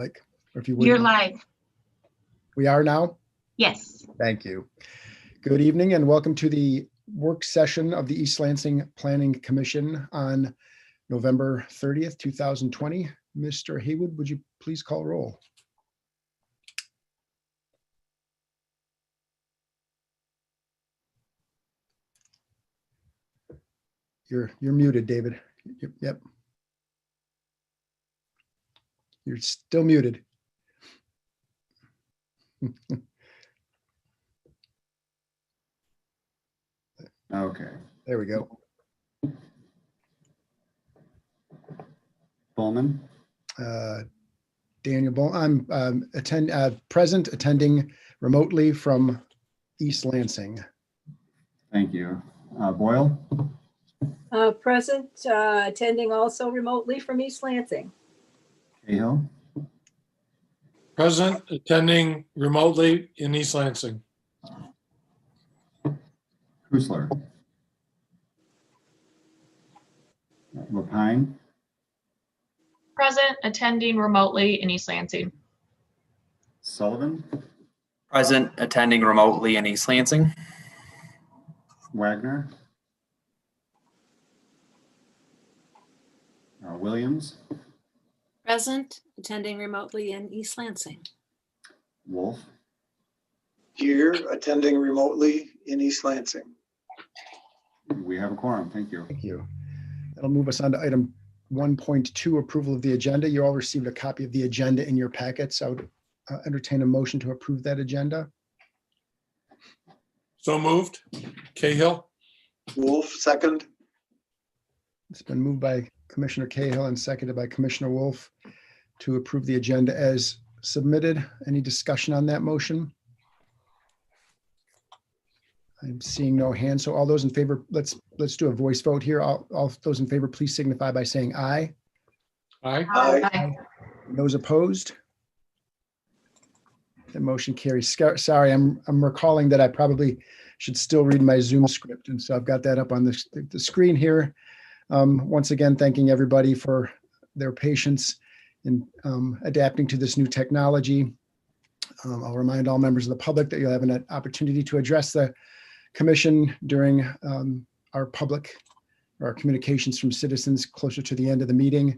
like, or if you would. You're live. We are now? Yes. Thank you. Good evening and welcome to the work session of the East Lansing Planning Commission on November 30th, 2020. Mr. Haywood, would you please call roll? You're muted, David. Yep. You're still muted. Okay. There we go. Bowman. Daniel Bowman. I'm present, attending remotely from East Lansing. Thank you. Boyle. Present, attending also remotely from East Lansing. Cahill. Present, attending remotely in East Lansing. Kusler. Lapine. Present, attending remotely in East Lansing. Sullivan. Present, attending remotely in East Lansing. Wagner. Williams. Present, attending remotely in East Lansing. Wolf. Here, attending remotely in East Lansing. We have a quorum. Thank you. Thank you. That'll move us on to item 1.2, approval of the agenda. You all received a copy of the agenda in your packets. I would entertain a motion to approve that agenda. So moved. Cahill. Wolf, second. It's been moved by Commissioner Cahill and seconded by Commissioner Wolf to approve the agenda as submitted. Any discussion on that motion? I'm seeing no hands. So all those in favor, let's do a voice vote here. All those in favor, please signify by saying aye. Aye. Aye. Those opposed? The motion carries. Sorry, I'm recalling that I probably should still read my Zoom script. And so I've got that up on the screen here. Once again, thanking everybody for their patience in adapting to this new technology. I'll remind all members of the public that you'll have an opportunity to address the commission during our communications from citizens closer to the end of the meeting.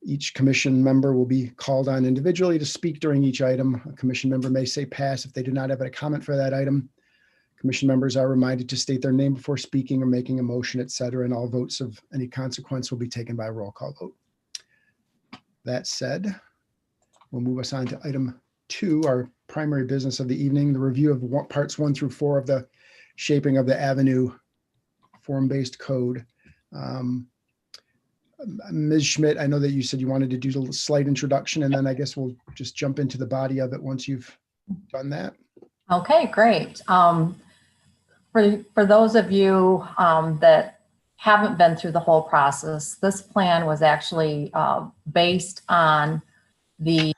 Each commission member will be called on individually to speak during each item. A commission member may say pass if they do not have a comment for that item. Commission members are reminded to state their name before speaking or making a motion, et cetera, and all votes of any consequence will be taken by roll call vote. That said, we'll move us on to item 2, our primary business of the evening, the review of parts 1 through 4 of the Shaping of the Avenue form-based code. Ms. Schmidt, I know that you said you wanted to do a slight introduction, and then I guess we'll just jump into the body of it once you've done that. Okay, great. For those of you that haven't been through the whole process, this plan was actually based on the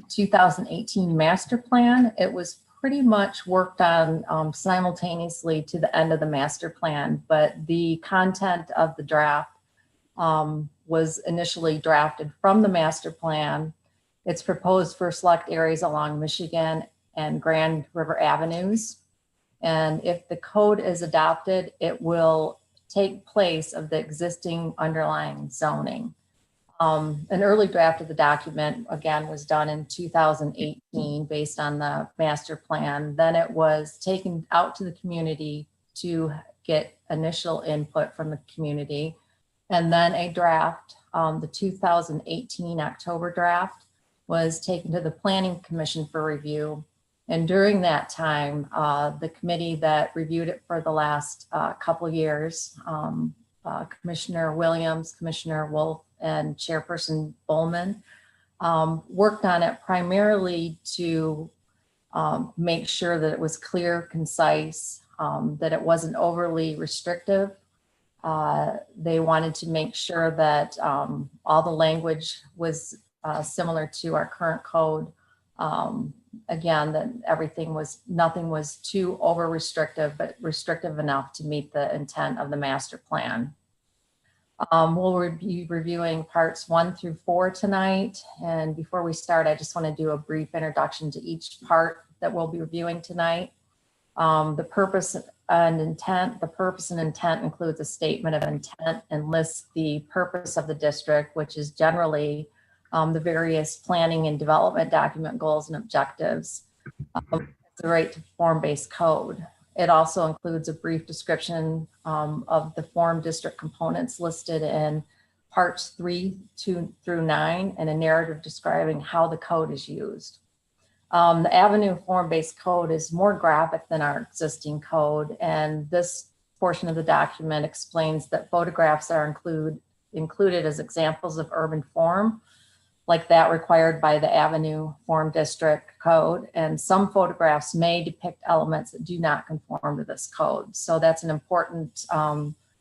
2018 master plan. It was pretty much worked on simultaneously to the end of the master plan, but the content of the draft was initially drafted from the master plan. It's proposed for select areas along Michigan and Grand River Avenues. And if the code is adopted, it will take place of the existing underlying zoning. An early draft of the document, again, was done in 2018 based on the master plan. Then it was taken out to the community to get initial input from the community. And then a draft, the 2018 October draft, was taken to the Planning Commission for review. And during that time, the committee that reviewed it for the last couple of years, Commissioner Williams, Commissioner Wolf, and Chairperson Bowman, worked on it primarily to make sure that it was clear, concise, that it wasn't overly restrictive. They wanted to make sure that all the language was similar to our current code. Again, that nothing was too over restrictive, but restrictive enough to meet the intent of the master plan. We'll be reviewing parts 1 through 4 tonight. And before we start, I just want to do a brief introduction to each part that we'll be reviewing tonight. The purpose and intent. The purpose and intent includes a statement of intent and lists the purpose of the district, which is generally the various planning and development document goals and objectives. The right to form-based code. It also includes a brief description of the form district components listed in parts 3 through 9 and a narrative describing how the code is used. The Avenue form-based code is more graphic than our existing code, and this portion of the document explains that photographs are included as examples of urban form, like that required by the Avenue Form District Code. And some photographs may depict elements that do not conform to this code. So that's an important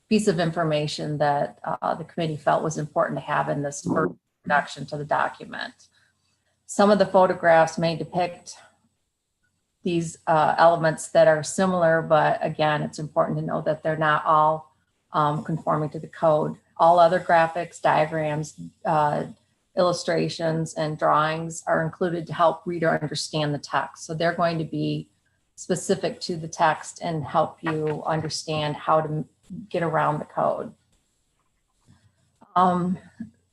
piece of information that the committee felt was important to have in this first introduction to the document. Some of the photographs may depict these elements that are similar, but again, it's important to know that they're not all conforming to the code. All other graphics, diagrams, illustrations and drawings are included to help reader understand the text. So they're going to be specific to the text and help you understand how to get around the code.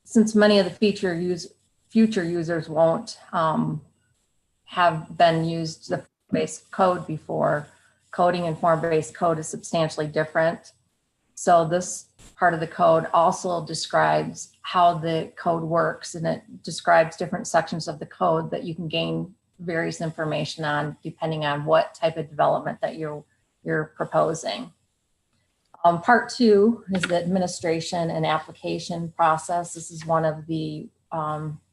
Since many of the future users won't have been used the form-based code before, coding and form-based code is substantially different. So this part of the code also describes how the code works, and it describes different sections of the code that you can gain various information on depending on what type of development that you're proposing. Part 2 is the administration and application process. This is one of the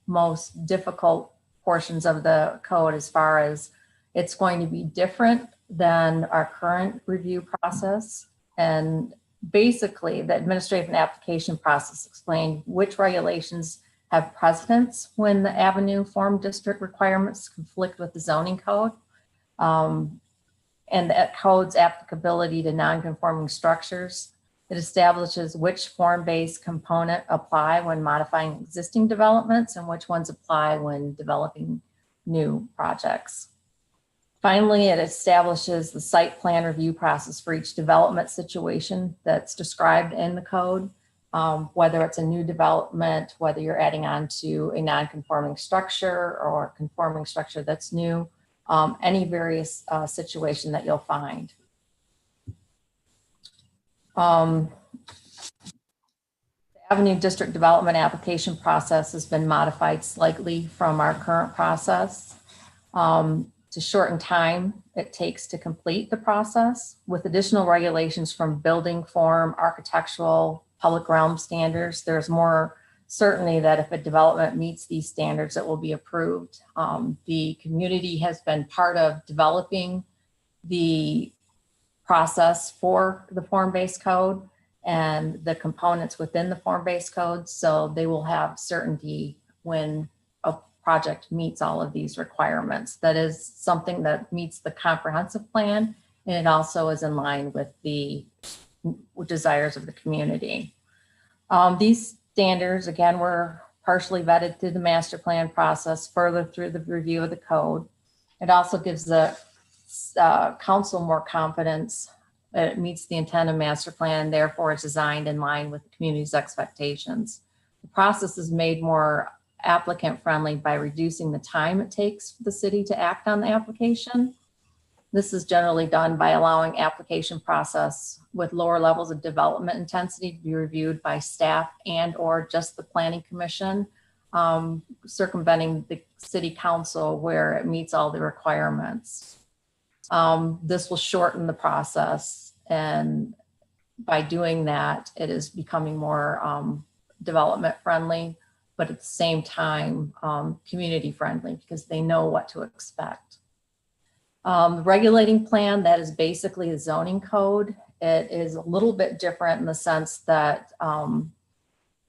most difficult portions of the code, as far as it's going to be different than our current review process. And basically, the administrative and application process explained which regulations have precedence when the Avenue Form District requirements conflict with the zoning code, and that code's applicability to non-conforming structures. It establishes which form-based component apply when modifying existing developments and which ones apply when developing new projects. Finally, it establishes the site plan review process for each development situation that's described in the code, whether it's a new development, whether you're adding on to a non-conforming structure or a conforming structure that's new, any various situation that you'll find. The Avenue District Development application process has been modified slightly from our current process to shorten time it takes to complete the process, with additional regulations from building form, architectural, public realm standards. There's more certainty that if a development meets these standards, it will be approved. The community has been part of developing the process for the form-based code and the components within the form-based code, so they will have certainty when a project meets all of these requirements. That is something that meets the comprehensive plan, and it also is in line with the desires of the community. These standards, again, were partially vetted through the master plan process, further through the review of the code. It also gives the council more confidence that it meets the intent of master plan, and therefore it's designed in line with the community's expectations. The process is made more applicant friendly by reducing the time it takes for the city to act on the application. This is generally done by allowing application process with lower levels of development intensity to be reviewed by staff and or just the planning commission, circumventing the city council where it meets all the requirements. This will shorten the process, and by doing that, it is becoming more development friendly, but at the same time, community friendly, because they know what to expect. The regulating plan, that is basically a zoning code. It is a little bit different in the sense that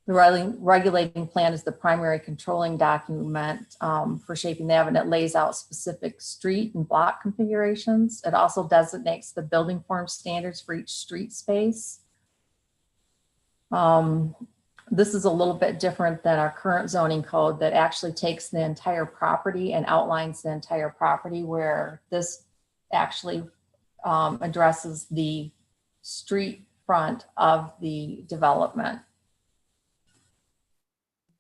the regulating plan is the primary controlling document for shaping the avenue. It lays out specific street and block configurations. It also designates the building form standards for each street space. This is a little bit different than our current zoning code that actually takes the entire property and outlines the entire property, where this actually addresses the street front of the development.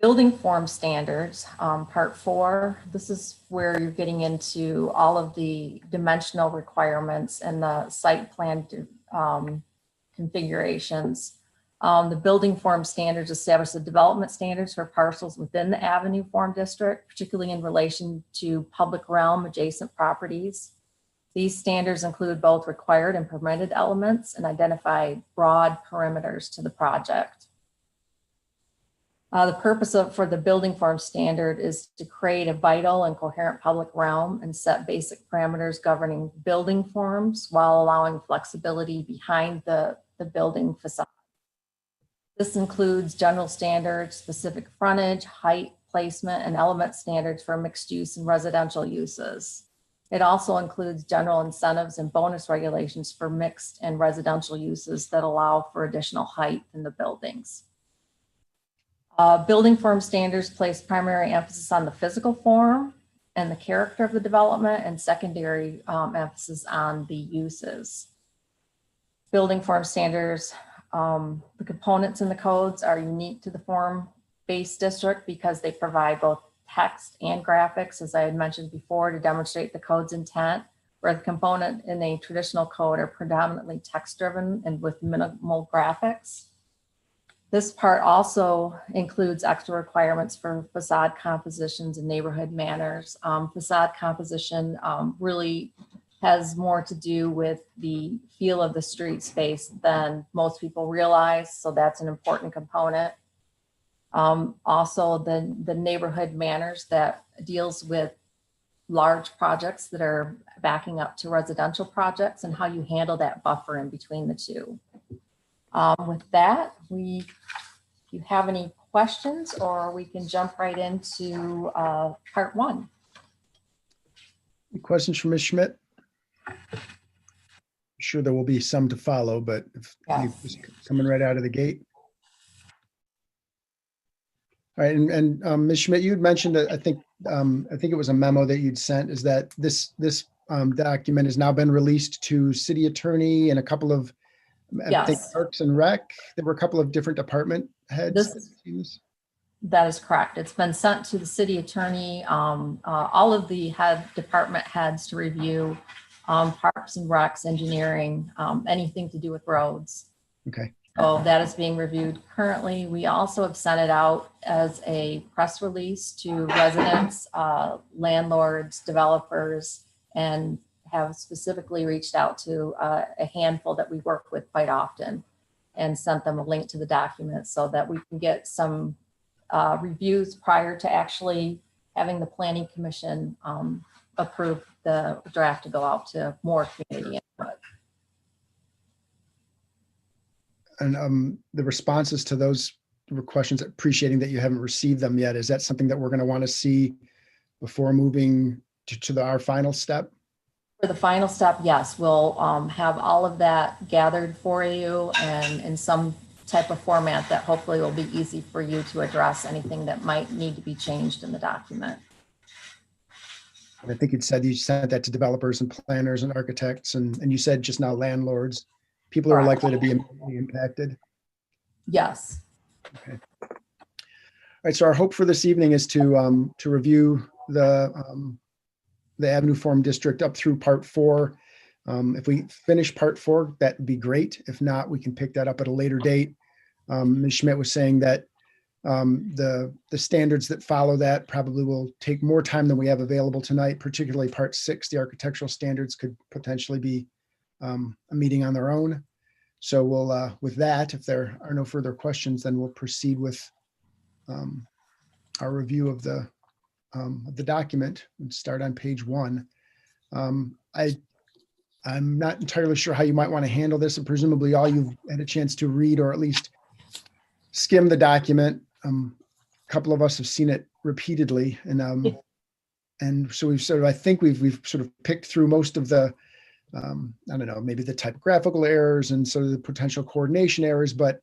Building form standards, part 4, this is where you're getting into all of the dimensional requirements and the site plan configurations. The building form standards establish the development standards for parcels within the Avenue Form District, particularly in relation to public realm adjacent properties. These standards include both required and permitted elements and identify broad perimeters to the project. The purpose for the building form standard is to create a vital and coherent public realm and set basic parameters governing building forms while allowing flexibility behind the building facade. This includes general standards, specific frontage, height, placement, and element standards for mixed use and residential uses. It also includes general incentives and bonus regulations for mixed and residential uses that allow for additional height in the buildings. Building form standards place primary emphasis on the physical form and the character of the development, and secondary emphasis on the uses. Building form standards, the components in the codes are unique to the form-based district because they provide both text and graphics, as I had mentioned before, to demonstrate the code's intent, where the component in a traditional code are predominantly text-driven and with minimal graphics. This part also includes extra requirements for facade compositions and neighborhood manners. Facade composition really has more to do with the feel of the street space than most people realize, so that's an important component. Also, the neighborhood manners that deals with large projects that are backing up to residential projects and how you handle that buffer in between the two. With that, if you have any questions, or we can jump right into part 1. Any questions from Ms. Schmidt? I'm sure there will be some to follow, but if Yes. you just coming right out of the gate. All right, and Ms. Schmidt, you had mentioned that I think it was a memo that you'd sent, is that this document has now been released to city attorney and a couple of, I think, Yes. Parks and Rec. There were a couple of different department heads. That is correct. It's been sent to the city attorney, all of the department heads to review, Parks and Recs, engineering, anything to do with roads. Okay. So that is being reviewed currently. We also have sent it out as a press release to residents, landlords, developers, and have specifically reached out to a handful that we work with quite often and sent them a link to the document so that we can get some reviews prior to actually having the planning commission approve the draft to go out to more community input. And the responses to those questions, appreciating that you haven't received them yet, is that something that we're going to want to see before moving to our final step? For the final step, yes, we'll have all of that gathered for you and in some type of format that hopefully will be easy for you to address anything that might need to be changed in the document. I think it said you sent that to developers and planners and architects, and you said just now landlords. People are likely to be immediately impacted. Yes. Okay. All right. So our hope for this evening is to review the Avenue Form District up through part 4. If we finish part 4, that would be great. If not, we can pick that up at a later date. Ms. Schmidt was saying that the standards that follow that probably will take more time than we have available tonight, particularly part 6. The architectural standards could potentially be a meeting on their own. So we'll, with that, if there are no further questions, then we'll proceed with our review of the document and start on page 1. I'm not entirely sure how you might want to handle this, and presumably all you've had a chance to read or at least skim the document. A couple of us have seen it repeatedly, and so I think we've sort of picked through most of the I don't know, maybe the typographical errors and sort of the potential coordination errors, but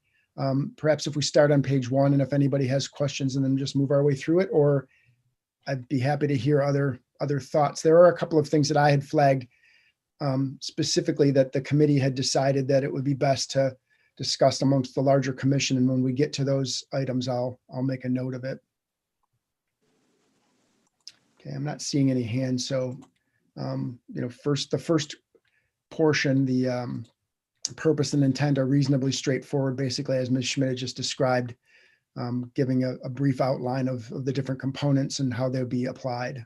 Perhaps if we start on page 1, and if anybody has questions, and then just move our way through it, or I'd be happy to hear other thoughts. There are a couple of things that I had flagged specifically that the committee had decided that it would be best to discuss amongst the larger commission. And when we get to those items, I'll make a note of it. Okay, I'm not seeing any hands. So, the first portion, the purpose and intent are reasonably straightforward, basically, as Ms. Schmidt just described, giving a brief outline of the different components and how they'll be applied.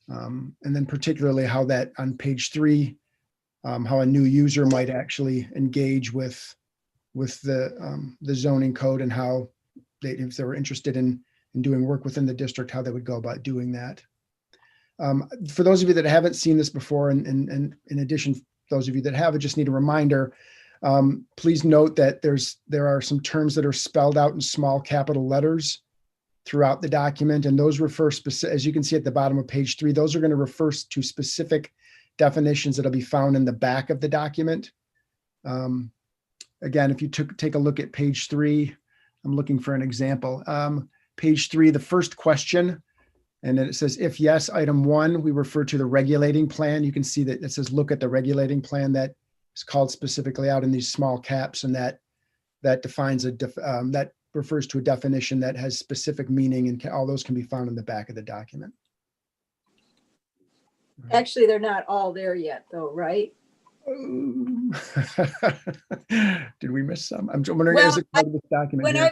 And then particularly how that on page 3, how a new user might actually engage with the zoning code, and how if they were interested in doing work within the district, how they would go about doing that. For those of you that haven't seen this before, and in addition, those of you that have, I just need a reminder. Please note that there are some terms that are spelled out in small capital letters throughout the document, and those refer as you can see at the bottom of page 3, those are going to refer to specific definitions that'll be found in the back of the document. Again, if you take a look at page 3, I'm looking for an example. Page 3, the first question, and then it says, if yes, item 1, we refer to the regulating plan. You can see that it says, look at the regulating plan. That is called specifically out in these small caps, and that defines that refers to a definition that has specific meaning, and all those can be found in the back of the document. Actually, they're not all there yet, though, right? Did we miss some? I'm wondering, Well, is it part of this document When here?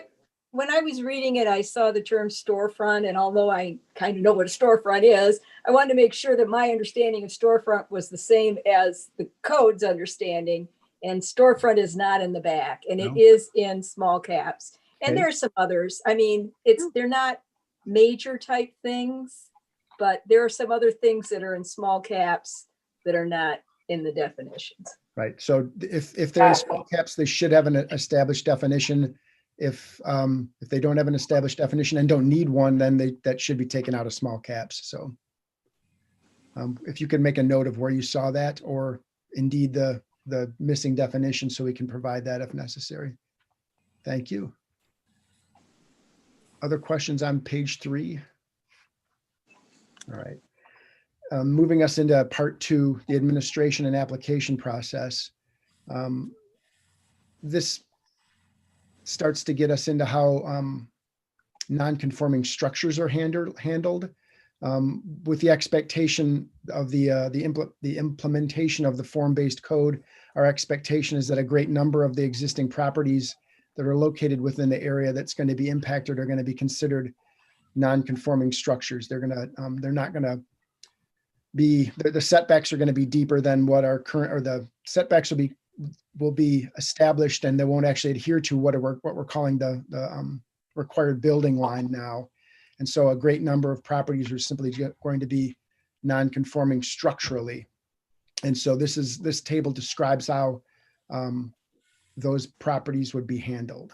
when I was reading it, I saw the term storefront, and although I kind of know what a storefront is, I wanted to make sure that my understanding of storefront was the same as the code's understanding. And storefront is not in the back, and it No. is in small caps. And Okay. there are some others. I mean, they're not major type things, but there are some other things that are in small caps that are not in the definitions. Right. So if they're in small caps, they should have an established definition. If they don't have an established definition and don't need one, then that should be taken out of small caps. So if you could make a note of where you saw that, or indeed the missing definition, so we can provide that if necessary. Thank you. Other questions on page 3? All right. Moving us into part 2, the administration and application process. This starts to get us into how non-conforming structures are handled, with the expectation of the implementation of the form-based code. Our expectation is that a great number of the existing properties that are located within the area that's going to be impacted are going to be considered non-conforming structures. They're not going to be, the setbacks are going to be deeper than what our current, or the setbacks will be established, and they won't actually adhere to what we're calling the required building line now. And so a great number of properties are simply going to be non-conforming structurally. And so this table describes how those properties would be handled.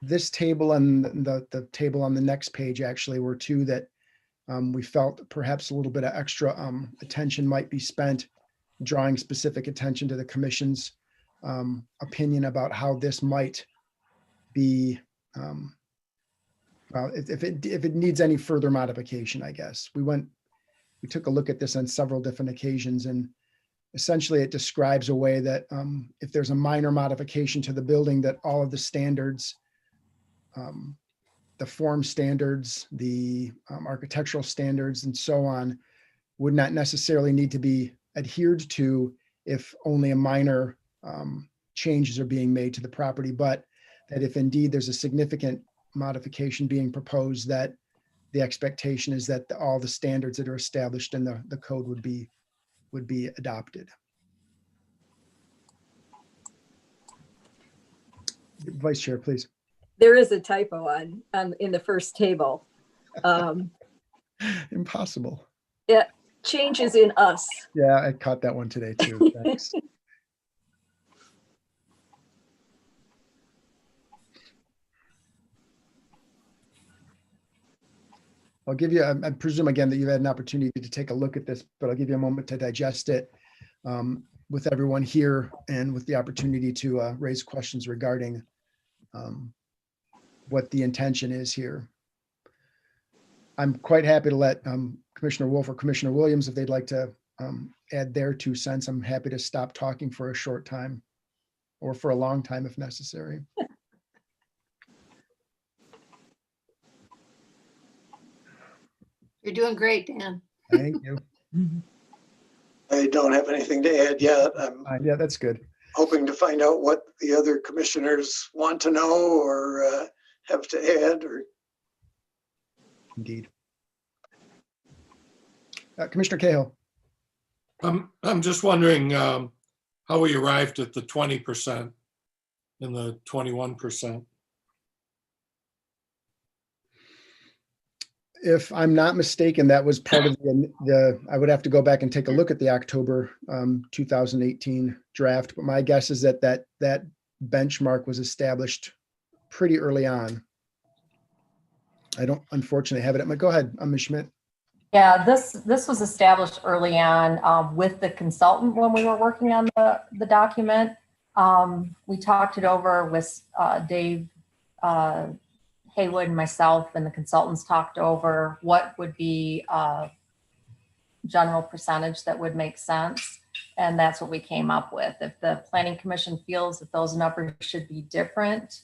This table and the table on the next page actually were two that we felt perhaps a little bit of extra attention might be spent drawing specific attention to the commission's opinion about how this might be, well, if it needs any further modification, I guess. We took a look at this on several different occasions, and essentially it describes a way that if there's a minor modification to the building, that all of the standards, the form standards, the architectural standards, and so on, would not necessarily need to be adhered to if only a minor changes are being made to the property, but that if indeed there's a significant modification being proposed, that the expectation is that all the standards that are established in the code would be adopted. Vice Chair, please. There is a typo in the first table. Impossible. It changes in us. Yeah, I caught that one today too. Thanks. I'll give you, I presume again that you've had an opportunity to take a look at this, but I'll give you a moment to digest it. with everyone here and with the opportunity to raise questions regarding what the intention is here. I'm quite happy to let Commissioner Wolf or Commissioner Williams, if they'd like to add their 2 cents, I'm happy to stop talking for a short time or for a long time if necessary. You're doing great, Dan. Thank you. I don't have anything to add yet. I'm Yeah, that's good. hoping to find out what the other commissioners want to know or have to add or. Indeed. Commissioner Cahill. I'm just wondering how we arrived at the 20% and the 21%. If I'm not mistaken, that was part of I would have to go back and take a look at the October 2018 draft, but my guess is that benchmark was established pretty early on. I don't unfortunately have it. Go ahead, Ms. Schmidt. Yeah, this was established early on with the consultant when we were working on the document. We talked it over with Dave Haywood and myself, and the consultants talked over what would be a general percentage that would make sense. And that's what we came up with. If the Planning Commission feels that those numbers should be different,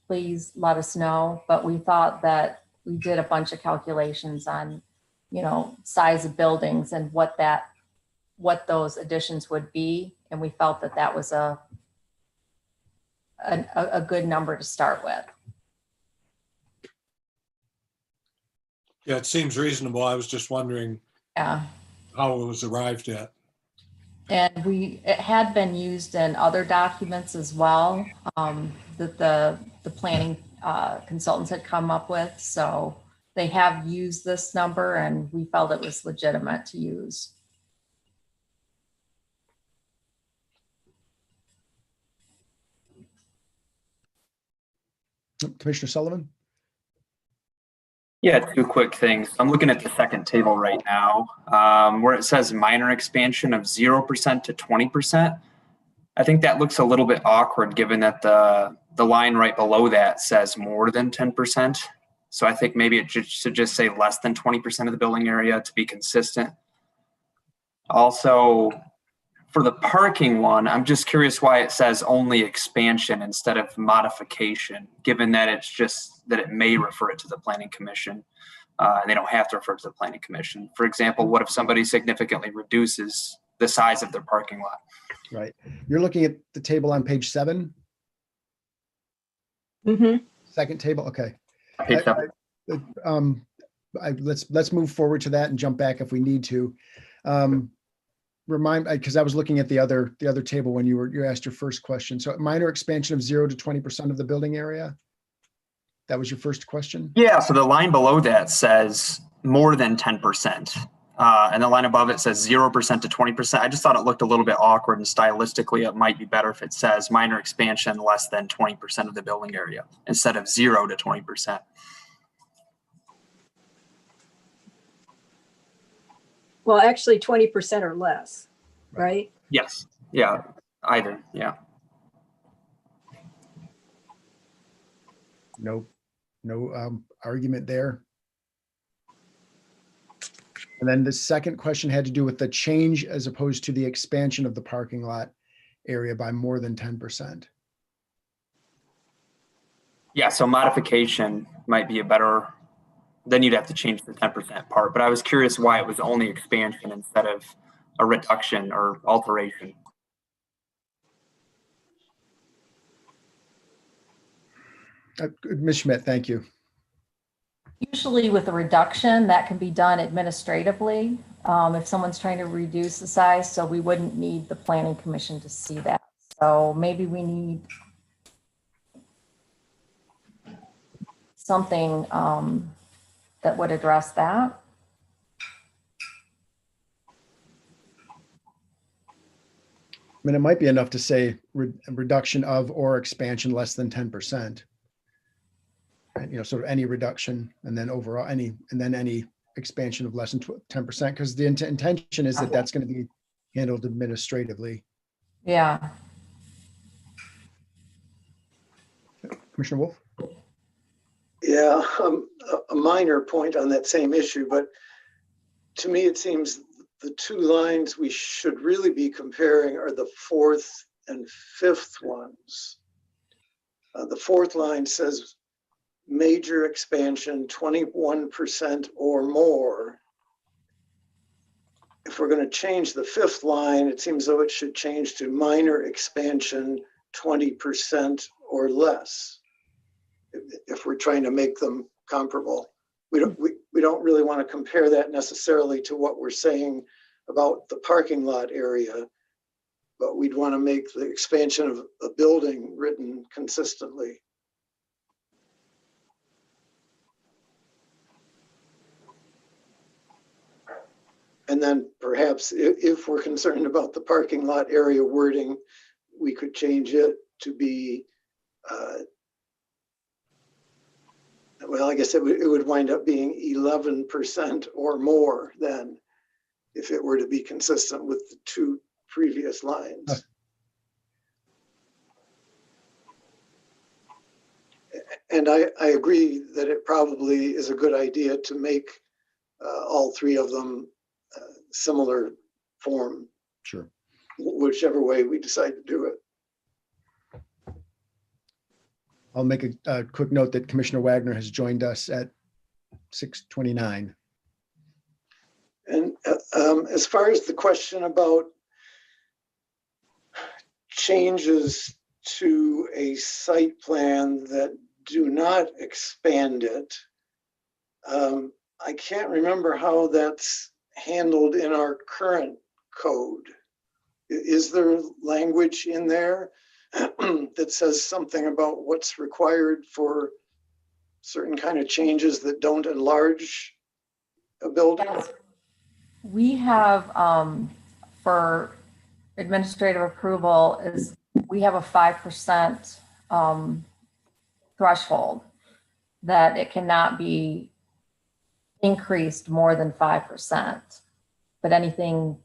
please let us know. But we thought that we did a bunch of calculations on, size of buildings and what those additions would be. And we felt that that was a good number to start with. Yeah, it seems reasonable. I was just wondering Yeah. how it was arrived at. And it had been used in other documents as well, that the planning consultants had come up with. So they have used this number and we felt it was legitimate to use. Commissioner Sullivan. Yeah, 2 quick things. I'm looking at the second table right now, where it says minor expansion of 0% to 20%. I think that looks a little bit awkward given that the line right below that says more than 10%. So I think maybe it should just say less than 20% of the building area to be consistent. Also, for the parking one, I'm just curious why it says only expansion instead of modification, given that it's just that it may refer it to the Planning Commission. And they don't have to refer to the Planning Commission. For example, what if somebody significantly reduces the size of their parking lot? Right. You're looking at the table on page 7? Mm-hmm. Second table, okay. Page 7. Let's move forward to that and jump back if we need to. Because I was looking at the other table when you asked your first question. So minor expansion of 0 to 20% of the building area. That was your first question? Yeah, so the line below that says more than 10%. And the line above it says 0% to 20%. I just thought it looked a little bit awkward, and stylistically it might be better if it says minor expansion less than 20% of the building area instead of 0 to 20%. Well, actually 20% or less, right? Yes, yeah, either, yeah. No argument there. And then the second question had to do with the change as opposed to the expansion of the parking lot area by more than 10%. Yeah, so modification might be a better, then you'd have to change the 10% part, but I was curious why it was only expansion instead of a reduction or alteration. Ms. Schmidt, thank you. Usually with a reduction, that can be done administratively if someone's trying to reduce the size, so we wouldn't need the Planning Commission to see that. So maybe we need something that would address that. I mean, it might be enough to say reduction of or expansion less than 10%. Right? Sort of any reduction and then overall any expansion of less than 10%, because the intention is that that's going to be handled administratively. Yeah. Commissioner Wolf? Yeah, a minor point on that same issue, but to me, it seems the two lines we should really be comparing are the fourth and fifth ones. The fourth line says major expansion, 21% or more. If we're going to change the fifth line, it seems though it should change to minor expansion, 20% or less. If we're trying to make them comparable, we don't really want to compare that necessarily to what we're saying about the parking lot area, but we'd want to make the expansion of a building written consistently. And then perhaps if we're concerned about the parking lot area wording, we could change it to be, well, I guess it would wind up being 11% or more then, if it were to be consistent with the two previous lines. And I agree that it probably is a good idea to make all three of them similar form. Sure. Whichever way we decide to do it. I'll make a quick note that Commissioner Wagner has joined us at 6:29. And as far as the question about changes to a site plan that do not expand it, I can't remember how that's handled in our current code. Is there language in there that says something about what's required for certain kind of changes that don't enlarge a building? Yes. We have, for administrative approval, we have a 5% threshold that it cannot be increased more than 5%, but anything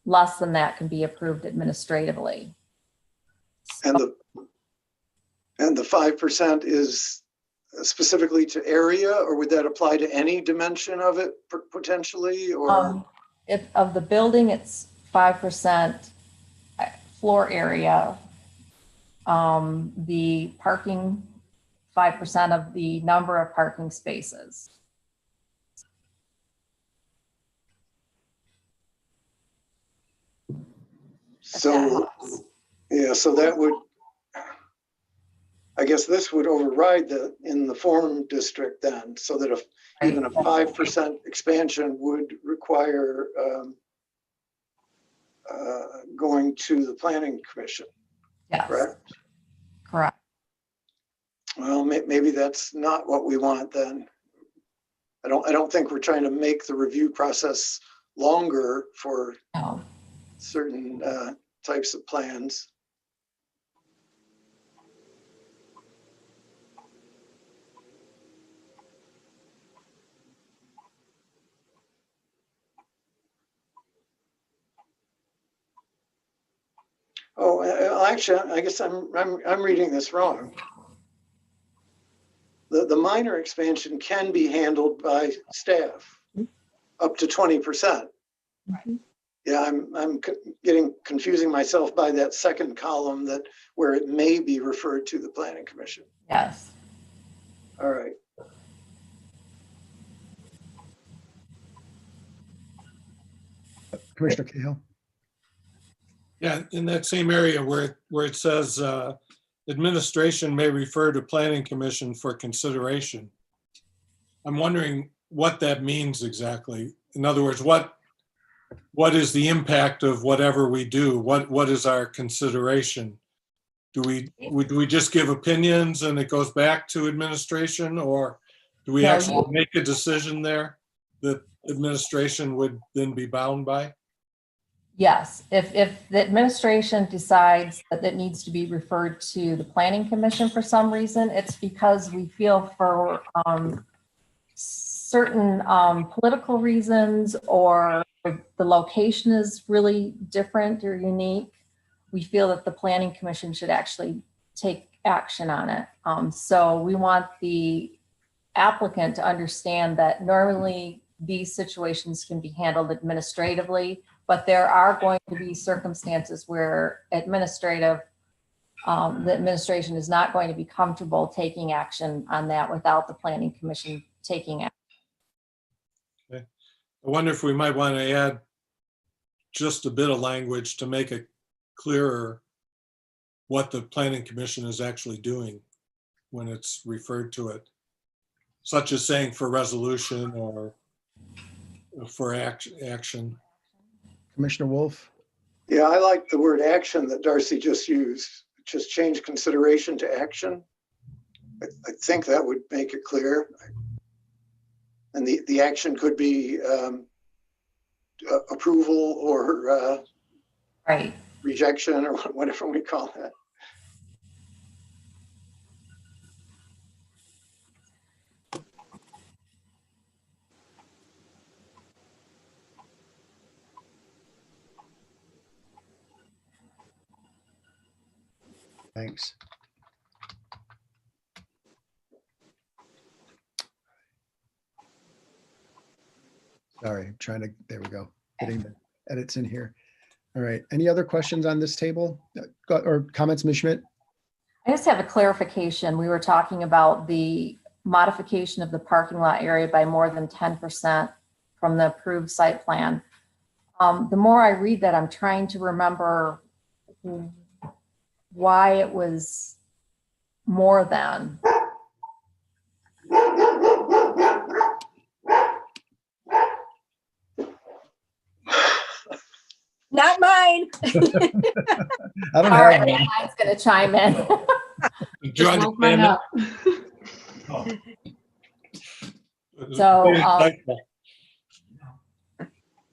less than that can be approved administratively. And the 5% is specifically to area, or would that apply to any dimension of it potentially? Or if of the building, it's 5% floor area. The parking, 5% of the number of parking spaces. So, yeah, so that would, I guess this would override in the form district then, so that if even a 5% expansion would require going to the planning commission, Yes. correct? Correct. Well, maybe that's not what we want then. I don't think we're trying to make the review process longer for No. certain types of plans. Oh, actually, I guess I'm reading this wrong. The minor expansion can be handled by staff up to 20%. Right. Yeah, I'm confusing myself by that second column where it may be referred to the planning commission. Yes. All right. Commissioner Cahill? Yeah, in that same area where it says administration may refer to planning commission for consideration. I'm wondering what that means exactly. In other words, what is the impact of whatever we do? What is our consideration? Do we just give opinions and it goes back to administration, or do we actually make a decision there that administration would then be bound by? Yes, if the administration decides that it needs to be referred to the planning commission for some reason, it's because we feel for certain political reasons or the location is really different or unique, we feel that the Planning Commission should actually take action on it. So we want the applicant to understand that normally these situations can be handled administratively, but there are going to be circumstances where the administration is not going to be comfortable taking action on that without the Planning Commission taking action. I wonder if we might want to add just a bit of language to make it clearer what the Planning Commission is actually doing when it's referred to it, such as saying for resolution or for action. Commissioner Wolf? Yeah, I like the word action that Darcy just used. Just change consideration to action. I think that would make it clear. And the action could be approval or Right. rejection or whatever we call that. Thanks. Sorry, I'm trying to, there we go. Getting the edits in here. All right. Any other questions on this table or comments, Ms. Schmidt? I just have a clarification. We were talking about the modification of the parking lot area by more than 10% from the approved site plan. The more I read that, I'm trying to remember why it was more than. Not mine. I don't All right, have one. Mine's gonna chime in. John, Woke mine up.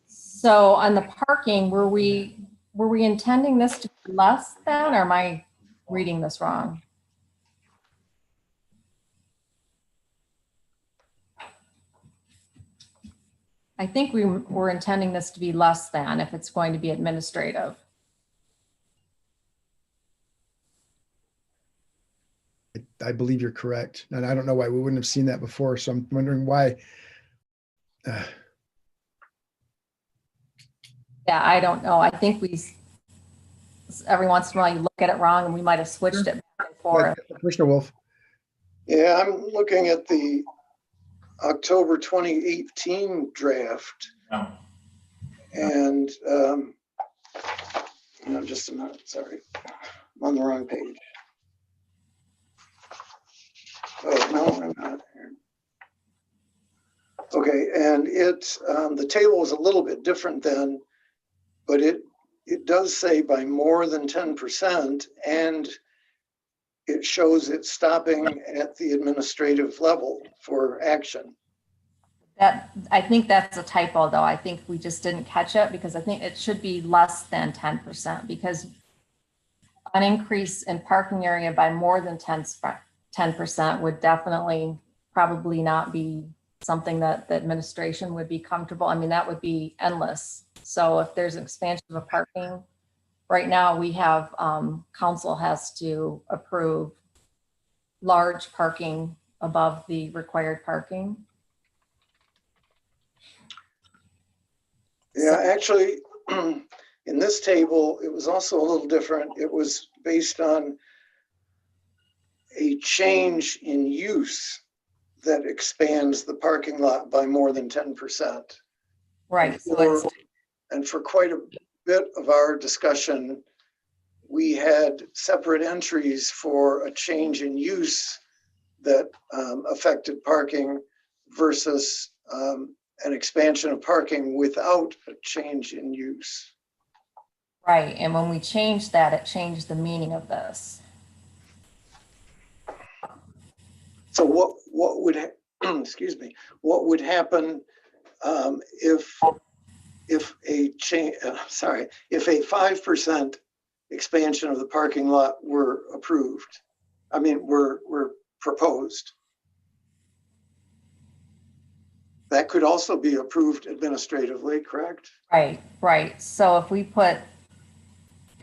So on the parking, were we intending this to be less than, or am I reading this wrong? I think we were intending this to be less than if it's going to be administrative. I believe you're correct. And I don't know why we wouldn't have seen that before. So I'm wondering why. Yeah, I don't know. I think every once in a while you look at it wrong and we might have switched it back and forth. Commissioner Wolf? Yeah, I'm looking at the October 2018 draft. Oh. And just a minute, sorry. I'm on the wrong page. Oh, no, I'm not here. Okay, and the table is a little bit different then, but it does say by more than 10%, and it shows it stopping at the administrative level for action. I think that's a typo though. I think we just didn't catch it because I think it should be less than 10% because an increase in parking area by more than 10% would definitely probably not be something that the administration would be comfortable. I mean, that would be endless. So if there's an expansion of parking, right now we have, council has to approve large parking above the required parking. Yeah, actually, in this table, it was also a little different. It was based on a change in use that expands the parking lot by more than 10%. Right. So and for quite a bit of our discussion, we had separate entries for a change in use that affected parking versus an expansion of parking without a change in use. right. And when we changed that, it changed the meaning of this. So what would excuse me? What would happen if a 5% expansion of the parking lot were approved? I mean, were proposed. That could also be approved administratively, correct? Right, right. So if we put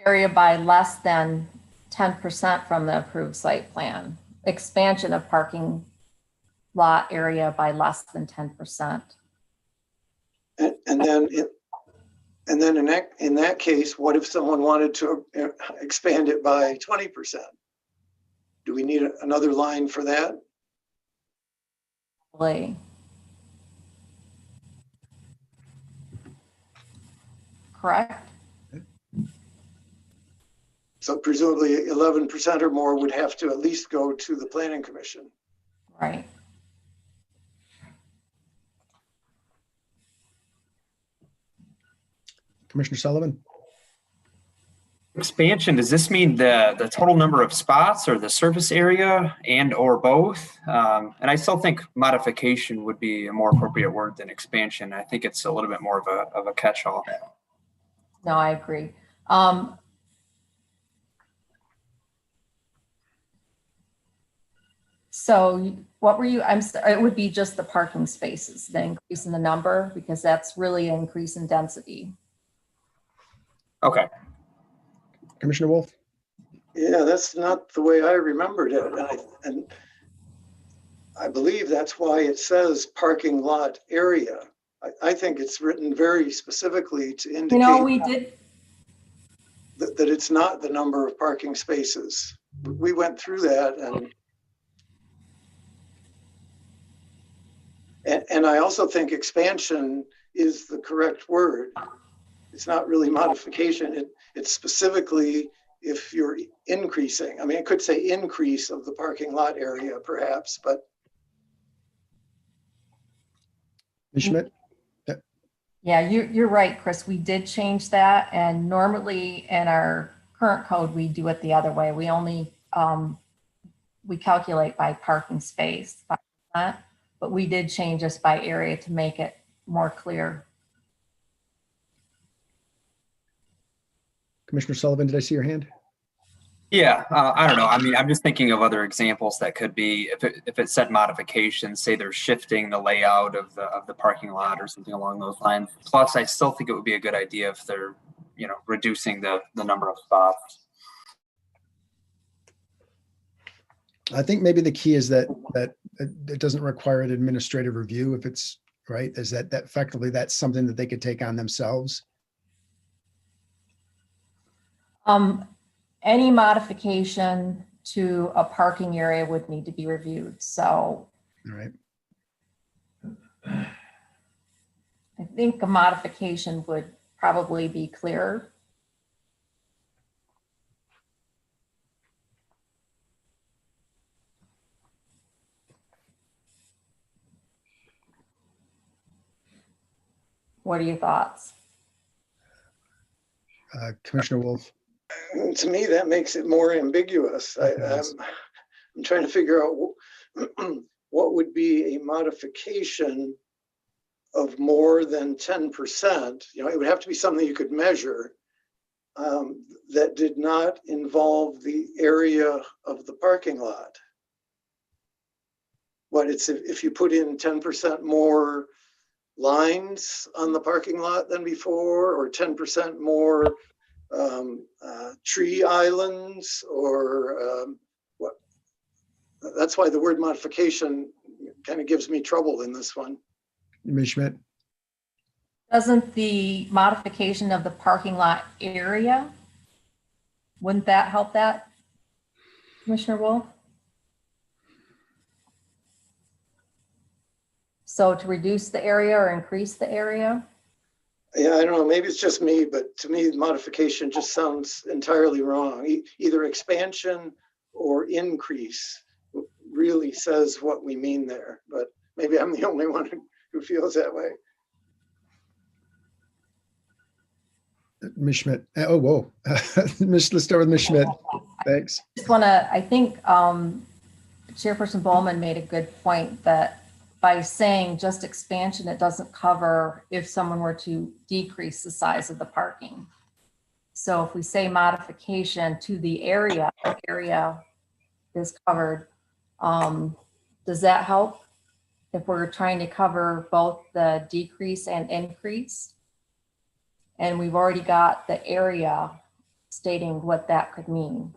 area by less than 10% from the approved site plan, expansion of parking lot area by less than 10%. And then in that case, what if someone wanted to expand it by 20%? Do we need another line for that? Really. Correct? So presumably 11% or more would have to at least go to the planning commission. Right. Commissioner Sullivan? Expansion, does this mean the total number of spots or the surface area and or both? And I still think modification would be a more appropriate word than expansion. I think it's a little bit more of a catch-all. No, I agree. So what were you, it would be just the parking spaces, the increase in the number, because that's really an increase in density. Okay. Commissioner Wolf? Yeah, that's not the way I remembered it. And I believe that's why it says parking lot area. I think it's written very specifically to indicate We did. that it's not the number of parking spaces. We went through that and I also think expansion is the correct word. It's not really modification. It's specifically if you're increasing. I mean, it could say increase of the parking lot area perhaps, but. Ms. Schmidt? Yeah, you're right, Chris. We did change that. And normally in our current code, we do it the other way. We only, we calculate by parking space, 5%, but we did change this by area to make it more clear. Commissioner Sullivan, did I see your hand? Yeah, I don't know. I mean, I'm just thinking of other examples that could be if it said modification, say they're shifting the layout of the parking lot or something along those lines. Plus, I still think it would be a good idea if they're, reducing the number of spots. I think maybe the key is that it doesn't require an administrative review if it's right, is that effectively that's something that they could take on themselves. Any modification to a parking area would need to be reviewed. So, All right. I think a modification would probably be clearer. What are your thoughts? Commissioner Wolf? To me, that makes it more ambiguous. I'm trying to figure out what would be a modification of more than 10%. It would have to be something you could measure that did not involve the area of the parking lot. What it's if you put in 10% more lines on the parking lot than before, or 10% more tree islands, or what? That's why the word modification kind of gives me trouble in this one. Ms. Schmidt? Doesn't the modification of the parking lot area, wouldn't that help that, Commissioner Wolf? So to reduce the area or increase the area? Yeah, I don't know, maybe it's just me, but to me, modification just sounds entirely wrong. Either expansion or increase really says what we mean there, but maybe I'm the only one who feels that way. Ms. Schmidt. Oh, whoa. Let's start with Ms. Schmidt. Thanks. Just want to, I think Chairperson Bowman made a good point that by saying just expansion, it doesn't cover if someone were to decrease the size of the parking. So if we say modification to the area is covered, does that help? if we're trying to cover both the decrease and increase. And we've already got the area stating what that could mean.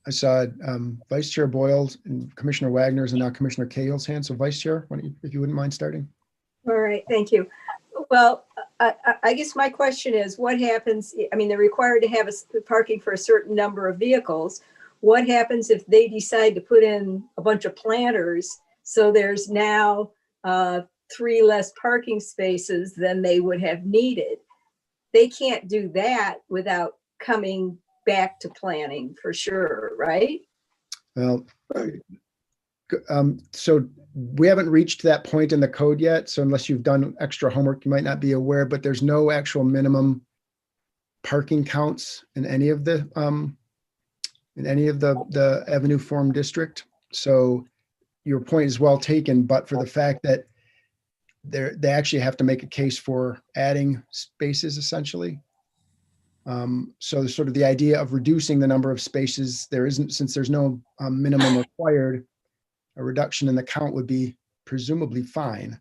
I saw Vice Chair Boyle and Commissioner Wagner's and now Commissioner Cahill's hand. So Vice Chair, if you wouldn't mind starting. All right, thank you. Well, I guess my question is, what happens, I mean, they're required to have parking for a certain number of vehicles. What happens if they decide to put in a bunch of planters? So there's now 3 less parking spaces than they would have needed. They can't do that without coming back to planning for sure, right? Well, so we haven't reached that point in the code yet. So unless you've done extra homework, you might not be aware, but there's no actual minimum parking counts in any of the Avenue Form District. So your point is well taken, but for the fact that they actually have to make a case for adding spaces essentially. So sort of the idea of reducing the number of spaces, there isn't, since there's no minimum required, a reduction in the count would be presumably fine.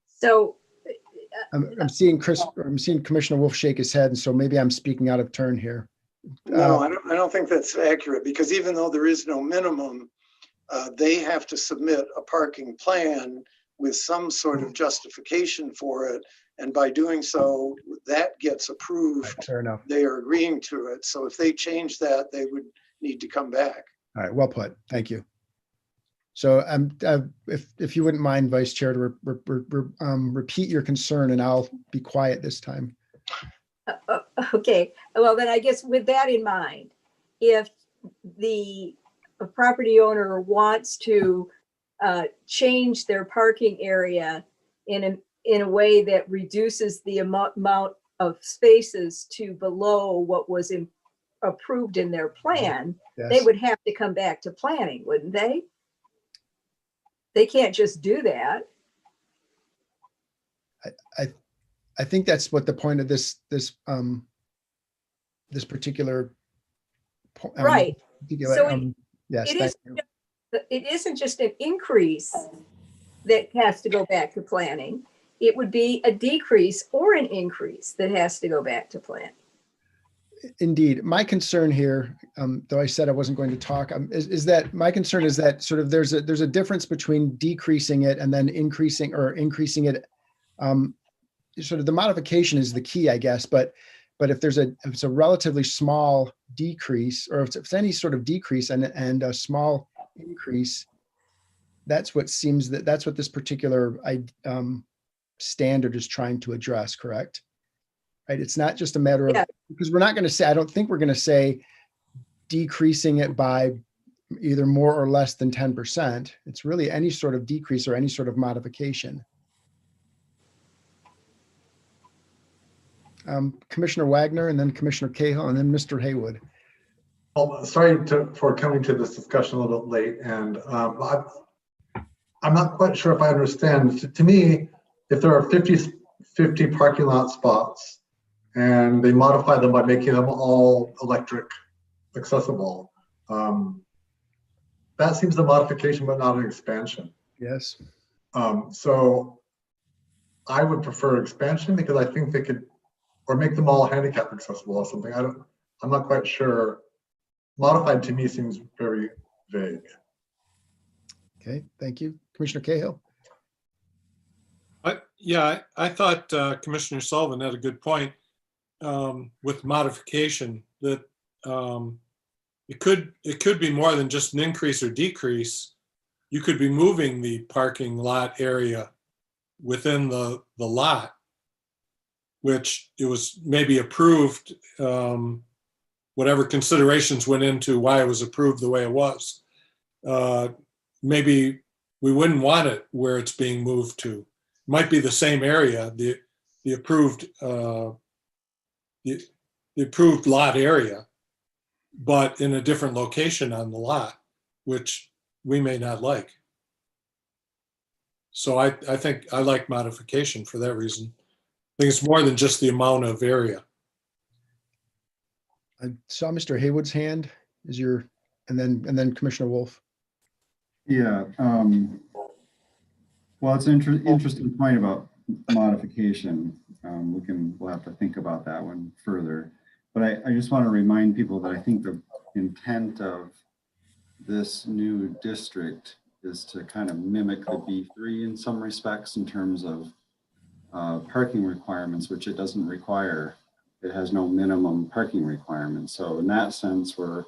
So I'm seeing Commissioner Wolf shake his head, and so maybe I'm speaking out of turn here. No, I don't think that's accurate, because even though there is no minimum, they have to submit a parking plan with some sort of justification for it. And by doing so, that gets approved. Fair enough. They are agreeing to it. So if they change that, they would need to come back. All right, well put. Thank you. So if you wouldn't mind, Vice Chair, to repeat your concern, and I'll be quiet this time. okay, well then I guess with that in mind, if the property owner wants to change their parking area in a way that reduces the amount of spaces to below what was approved in their plan, Yes. they would have to come back to planning, wouldn't they? They can't just do that. I think that's what the point of this particular Right. So yes, it thank is. you. It isn't just an increase that has to go back to planning. It would be a decrease or an increase that has to go back to planning. Indeed. My concern here, though I said I wasn't going to talk, is that my concern is that sort of there's a difference between decreasing it and then increasing it. Sort of the modification is the key, I guess, but if it's a relatively small decrease, or if it's any sort of decrease and a small increase, that's what this particular standard is trying to address, correct? Right? It's not just a matter of, because we're not going to say, I don't think we're going to say decreasing it by either more or less than 10%. It's really any sort of decrease or any sort of modification. Commissioner Wagner, and then Commissioner Cahill, and then Mr. Haywood. Well, sorry for coming to this discussion a little bit late, and I'm not quite sure if I understand. To me, if there are 50 parking lot spots and they modify them by making them all electric accessible, that seems a modification but not an expansion. Yes. So I would prefer expansion, because I think they could, or make them all handicap accessible or something. I'm not quite sure. Modified to me seems very vague. Okay, thank you. Commissioner Cahill. I thought Commissioner Sullivan had a good point with modification, that it could be more than just an increase or decrease. You could be moving the parking lot area within the lot, which it was maybe approved, whatever considerations went into why it was approved the way it was. Maybe we wouldn't want it where it's being moved to. It might be the same area, the approved lot area, but in a different location on the lot, which we may not like. So I think I like modification for that reason. I think it's more than just the amount of area. I saw Mr. Haywood's hand. and then Commissioner Wolf. Yeah. Well, it's an interesting point about modification. We'll have to think about that one further. But I just want to remind people that I think the intent of this new district is to kind of mimic the B3 in some respects in terms of parking requirements, which it doesn't require. It has no minimum parking requirements. So in that sense, we're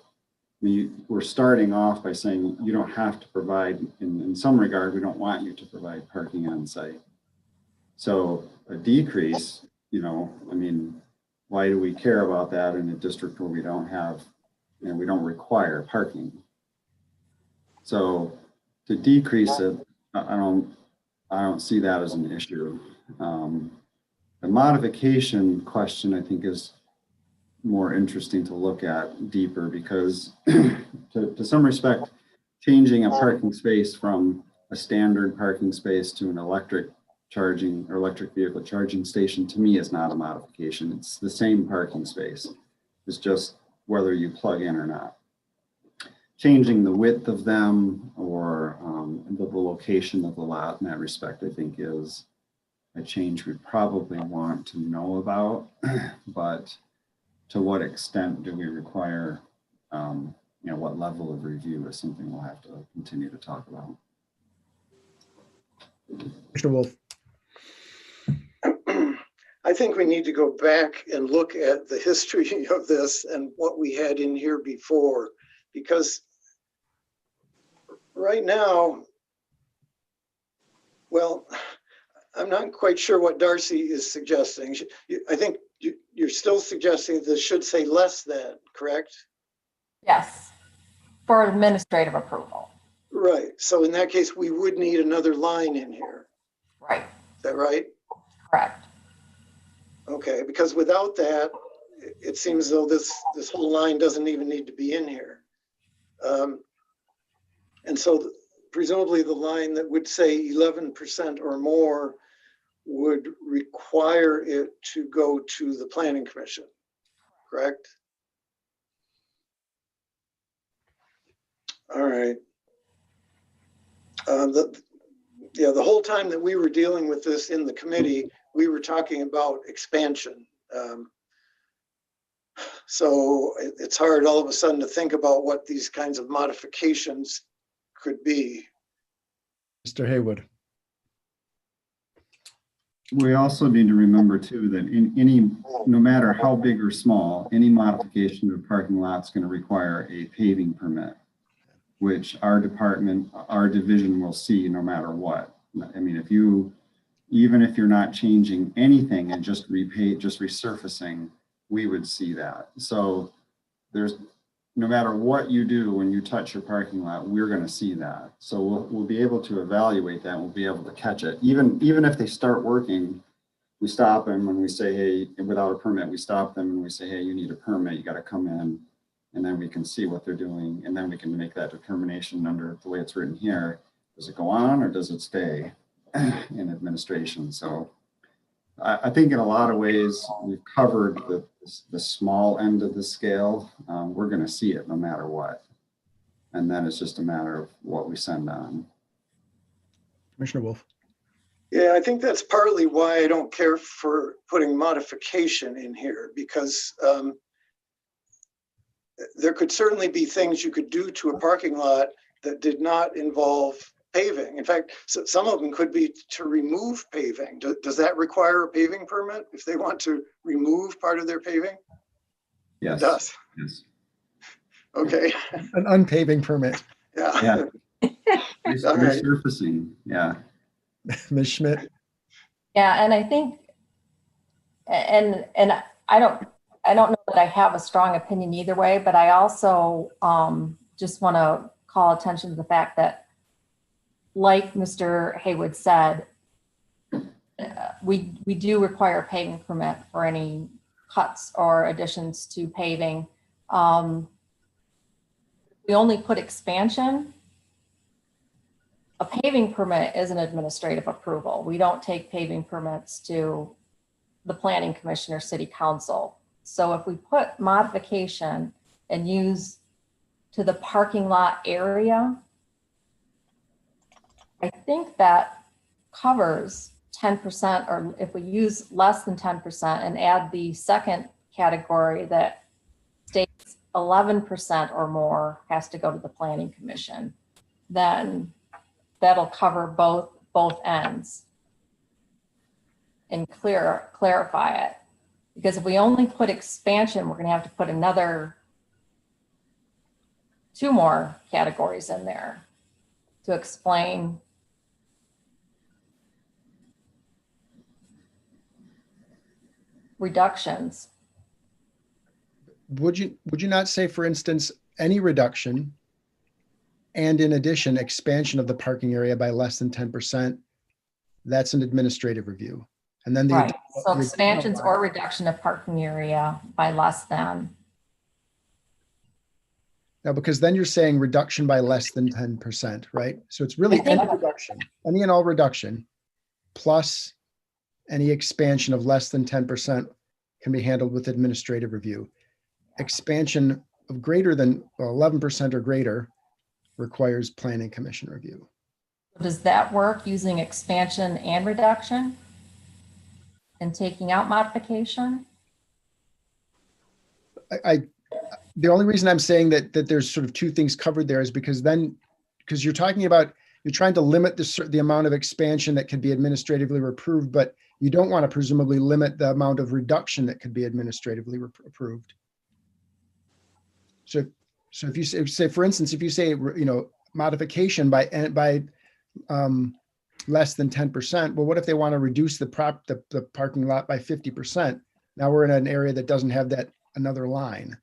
starting off by saying you don't have to provide, in some regard, we don't want you to provide parking on site. So a decrease, you know, I mean, why do we care about that in a district where we don't have, you know, we don't require parking? So to decrease it, I don't see that as an issue. The modification question, I think, is more interesting to look at deeper because to some respect, changing a parking space from a standard parking space to an electric charging or electric vehicle charging station, to me, is not a modification. It's the same parking space. It's just whether you plug in or not. Changing the width of them or the location of the lot in that respect, I think, is a change we probably want to know about, but to what extent do we require, you know, what level of review is something we'll have to continue to talk about. Commissioner Wolf. I think we need to go back and look at the history of this and what we had in here before, because right now, well, I'm not quite sure what Darcy is suggesting. I think you're still suggesting this should say less than, correct? Yes, for administrative approval. Right. So in that case, we would need another line in here. Right. Is that right? Correct. Okay, because without that, it seems though this whole line doesn't even need to be in here. And so presumably the line that would say 11% or more would require it to go to the Planning Commission, correct? All right. The whole time that we were dealing with this in the committee, we were talking about expansion. So it's hard all of a sudden to think about what these kinds of modifications could be. Mr. Haywood. We also need to remember too that no matter how big or small, any modification to a parking lot is going to require a paving permit, which our division will see no matter what. I mean, even if you're not changing anything and just resurfacing, we would see that. So no matter what you do when you touch your parking lot, we're going to see that. So we'll be able to evaluate that. We'll be able to catch it. Even if they start working, we stop them and we say, hey, without a permit, we stop them and we say, hey, you need a permit. You got to come in, and then we can see what they're doing, and then we can make that determination under the way it's written here. Does it go on or does it stay in administration? So I think in a lot of ways we've covered the small end of the scale. We're going to see it no matter what. And then it's just a matter of what we send on. Commissioner Wolf. Yeah, I think that's partly why I don't care for putting modification in here, because there could certainly be things you could do to a parking lot that did not involve paving. In fact, some of them could be to remove paving. Does that require a paving permit if they want to remove part of their paving? Yes. It does. Yes. Okay. An unpaving permit. Yeah. Resurfacing. Yeah. Ms. Schmidt. Yeah, and I think, and I don't know that I have a strong opinion either way, but I also just want to call attention to the fact that, like Mr. Haywood said, we do require a paving permit for any cuts or additions to paving. We only put expansion. A paving permit is an administrative approval. We don't take paving permits to the Planning Commission or City Council. So if we put modification and use to the parking lot area, I think that covers 10%, or if we use less than 10% and add the second category that states 11% or more has to go to the planning commission, then that'll cover both ends and clarify it. Because if we only put expansion, we're gonna have to put another 2 more categories in there to explain reductions. Would you not say, for instance, any reduction and in addition, expansion of the parking area by less than 10%, that's an administrative review. And then Right, so expansions or reduction of parking area by less than. No, because then you're saying reduction by less than 10%, right? So it's really any reduction, any and all reduction, plus any expansion of less than 10% can be handled with administrative review. Expansion of greater than 11% or greater requires planning commission review. Does that work using expansion and reduction and taking out modification? The only reason I'm saying that there's sort of 2 things covered there is because you're talking about, you're trying to limit the amount of expansion that can be administratively approved, but you don't want to presumably limit the amount of reduction that could be administratively approved. So if you say, for instance, if you say, modification by less than 10%, well, what if they want to reduce the parking lot by 50%? Now we're in an area that doesn't have that another line.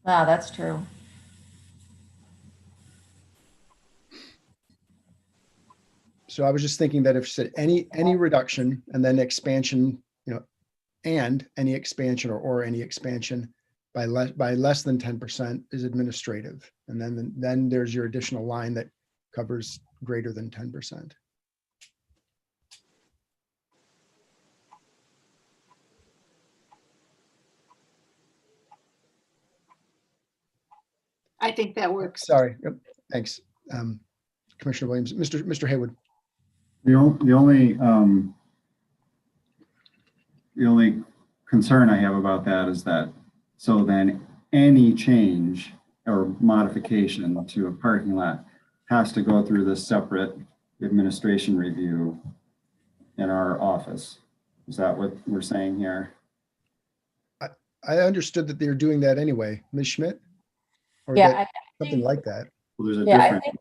Ah, that's true. So I was just thinking that if you said any reduction and then expansion, and any expansion or any expansion by less than 10% is administrative. And then there's your additional line that covers greater than 10%. I think that works. Sorry. Yep. Thanks. Commissioner Williams, Mr. Haywood. The only concern I have about that is that, so then any change or modification to a parking lot has to go through this separate administration review in our office. Is that what we're saying here? I understood that they're doing that anyway, Ms. Schmidt? Or Yeah, something like that. Well, there's a yeah, difference.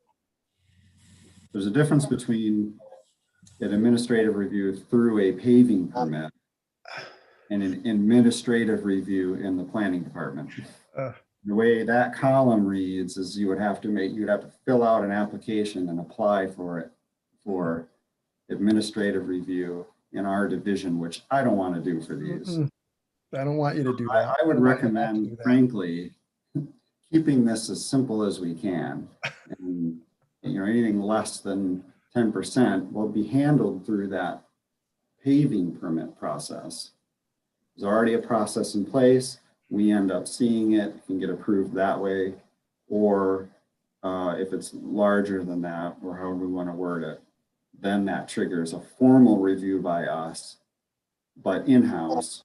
There's a difference between an administrative review through a paving permit and an administrative review in the planning department. The way that column reads is you'd have to fill out an application and apply for it for administrative review in our division, which I don't want to do for these. I don't want you to do that. I would recommend, frankly, keeping this as simple as we can. And anything less than 10% will be handled through that paving permit process. There's already a process in place. We end up seeing it, can get approved that way, or if it's larger than that, or however we want to word it, then that triggers a formal review by us, but in-house,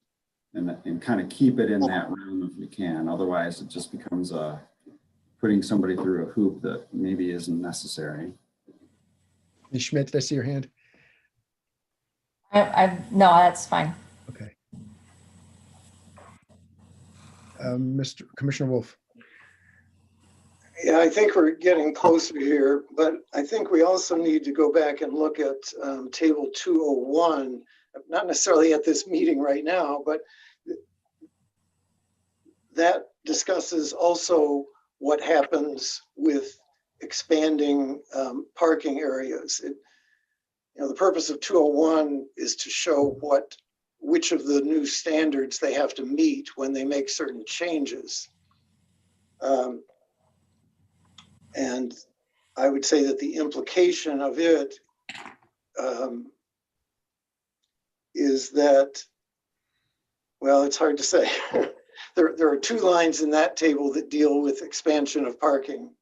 and kind of keep it in that realm if we can. Otherwise, it just becomes putting somebody through a hoop that maybe isn't necessary. Ms. Schmidt, did I see your hand? No, that's fine. Okay. Commissioner Wolf. Yeah, I think we're getting closer here, but I think we also need to go back and look at table 201, not necessarily at this meeting right now, but that discusses also what happens with expanding parking areas. The purpose of 201 is to show which of the new standards they have to meet when they make certain changes. And I would say that the implication of it is that, well, it's hard to say. there are two lines in that table that deal with expansion of parking.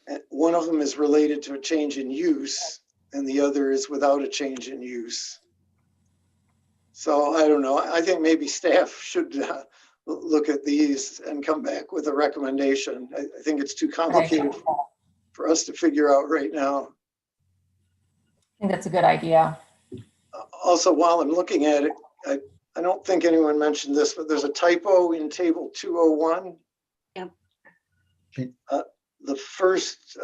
And one of them is related to a change in use, and the other is without a change in use. So I don't know. I think maybe staff should look at these and come back with a recommendation. I think it's too complicated for us to figure out right now. I think that's a good idea. Also, while I'm looking at it, I don't think anyone mentioned this, but there's a typo in table 201. Yep. The first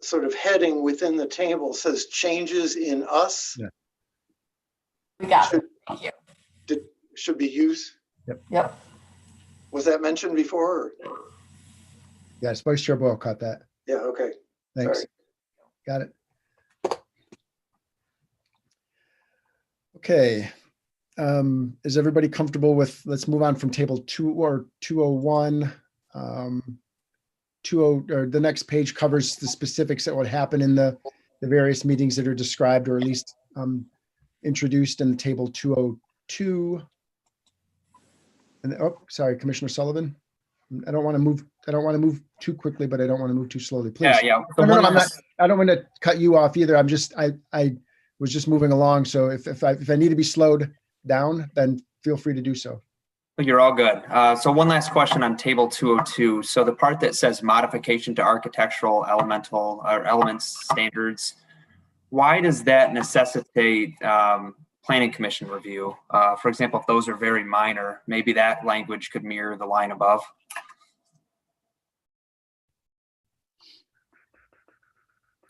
sort of heading within the table says changes in us. Yeah. We got it. Thank you. Should be use. Yep. Was that mentioned before? Or? Yes, Vice Chair Boyle caught that. Yeah, okay. Thanks. Sorry. Got it. Okay. Is everybody comfortable with, let's move on from table 201. Or the next page covers the specifics that would happen in the various meetings that are described, or at least introduced in table 202. And oh, sorry, Commissioner Sullivan. I don't want to move too quickly, but I don't want to move too slowly. Please. Yeah. No, I'm not. I don't want to cut you off either. I was just moving along. So if I need to be slowed down, then feel free to do so. You're all good. So one last question on table 202. So the part that says modification to architectural elements standards, why does that necessitate planning commission review? For example, if those are very minor, maybe that language could mirror the line above.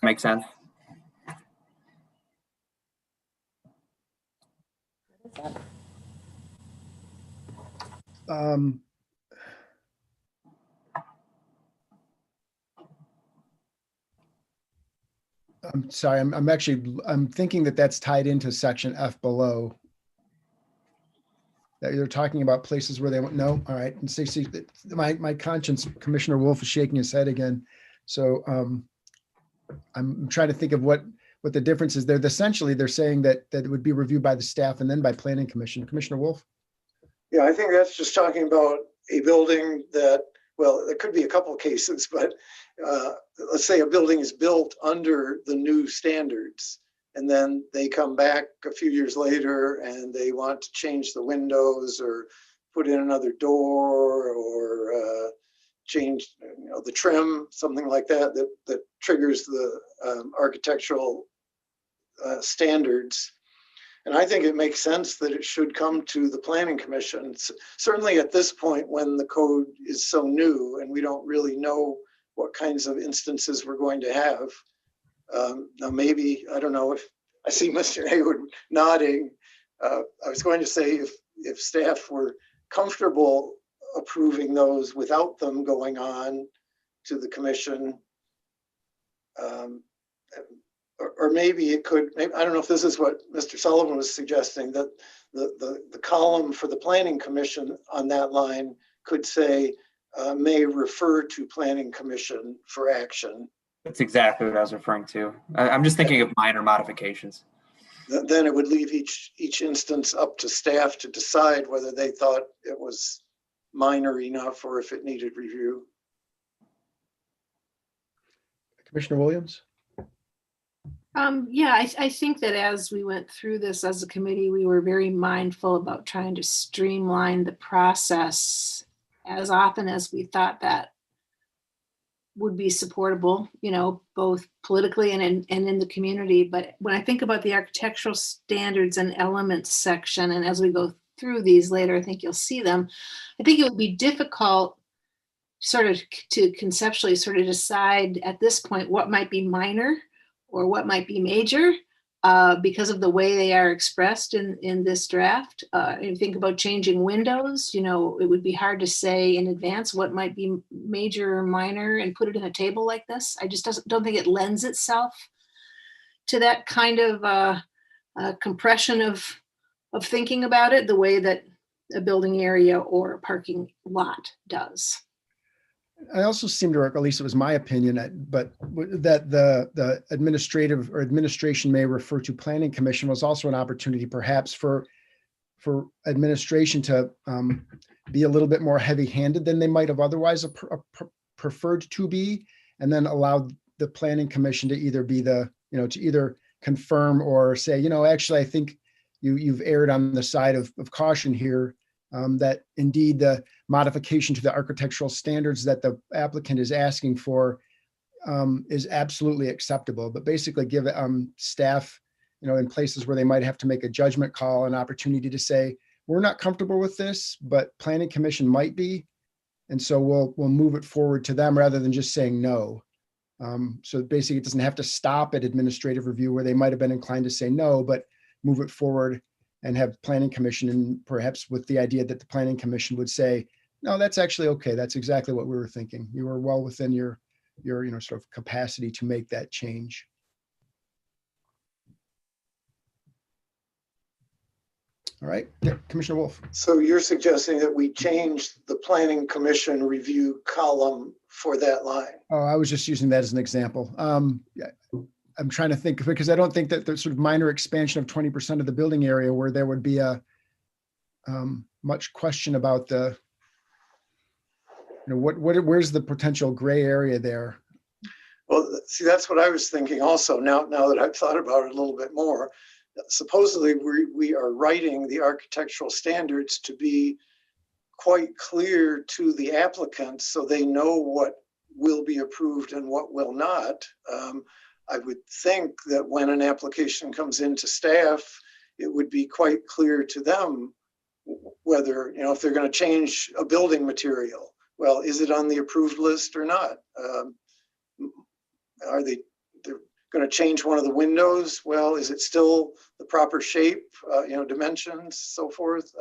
Make sense? I'm sorry, I'm thinking that that's tied into section F below. That you're talking about places where they went, no, all right. And see, my conscience, Commissioner Wolf is shaking his head again. So I'm trying to think of what the difference is there. Essentially, they're saying that it would be reviewed by the staff and then by planning commission. Commissioner Wolf? Yeah, I think that's just talking about a building that, well, there could be a couple of cases, but let's say a building is built under the new standards, and then they come back a few years later and they want to change the windows or put in another door or change the trim, something like that, that triggers the architectural standards. And I think it makes sense that it should come to the planning commission. Certainly at this point when the code is so new and we don't really know what kinds of instances we're going to have. Now maybe, I don't know if I see Mr. Hayward nodding. I was going to say if staff were comfortable approving those without them going on to the commission, or maybe it could, I don't know if this is what Mr. Sullivan was suggesting, that the column for the planning commission on that line could say, may refer to planning commission for action. That's exactly what I was referring to. I'm just thinking of minor modifications. Then it would leave each instance up to staff to decide whether they thought it was minor enough or if it needed review. Commissioner Williams? Yeah, I think that as we went through this as a committee, we were very mindful about trying to streamline the process as often as we thought that would be supportable, both politically and in the community. But when I think about the architectural standards and elements section, and as we go through these later, I think you'll see them. I think it would be difficult sort of to conceptually sort of decide at this point what might be minor or what might be major because of the way they are expressed in this draft. If you think about changing windows, it would be hard to say in advance what might be major or minor and put it in a table like this. I just don't think it lends itself to that kind of compression of thinking about it the way that a building area or a parking lot does. I also seem to, or at least it was my opinion, but that the administrative or administration may refer to planning commission was also an opportunity perhaps for for administration to be a little bit more heavy-handed than they might have otherwise preferred to be, and then allow the planning commission to either be the, to either confirm or say, actually, I think you've erred on the side of caution here, that indeed the modification to the architectural standards that the applicant is asking for is absolutely acceptable, but basically give staff, in places where they might have to make a judgment call, an opportunity to say, we're not comfortable with this, but planning commission might be. And so we'll move it forward to them rather than just saying no. So basically it doesn't have to stop at administrative review where they might have been inclined to say no, but move it forward and have planning commission, and perhaps with the idea that the planning commission would say, no, that's actually okay. That's exactly what we were thinking. You were well within your sort of capacity to make that change. All right, yeah, Commissioner Wolf. So you're suggesting that we change the planning commission review column for that line? Oh, I was just using that as an example. Yeah, I'm trying to think, because I don't think that the sort of minor expansion of 20% of the building area where there would be a much question about the, where's the potential gray area there? Well, see, that's what I was thinking also. Now that I've thought about it a little bit more, supposedly we are writing the architectural standards to be quite clear to the applicant so they know what will be approved and what will not. I would think that when an application comes into staff, it would be quite clear to them whether, if they're going to change a building material, well, is it on the approved list or not? Are they're going to change one of the windows? Well, is it still the proper shape, dimensions, so forth?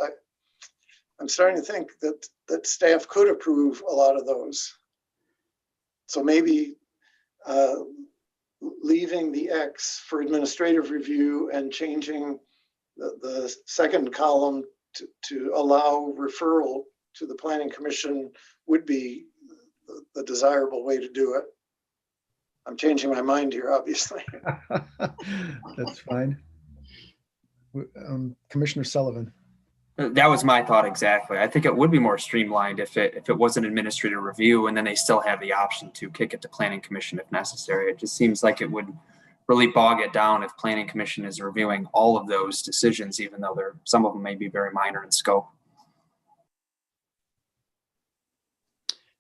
I'm starting to think that staff could approve a lot of those. So maybe leaving the X for administrative review and changing the second column to allow referral to the planning commission would be the desirable way to do it. I'm changing my mind here, obviously. That's fine. Commissioner Sullivan. That was my thought exactly. I think it would be more streamlined if it was an administrative review and then they still have the option to kick it to planning commission if necessary. It just seems like it would really bog it down if planning commission is reviewing all of those decisions, even though some of them may be very minor in scope.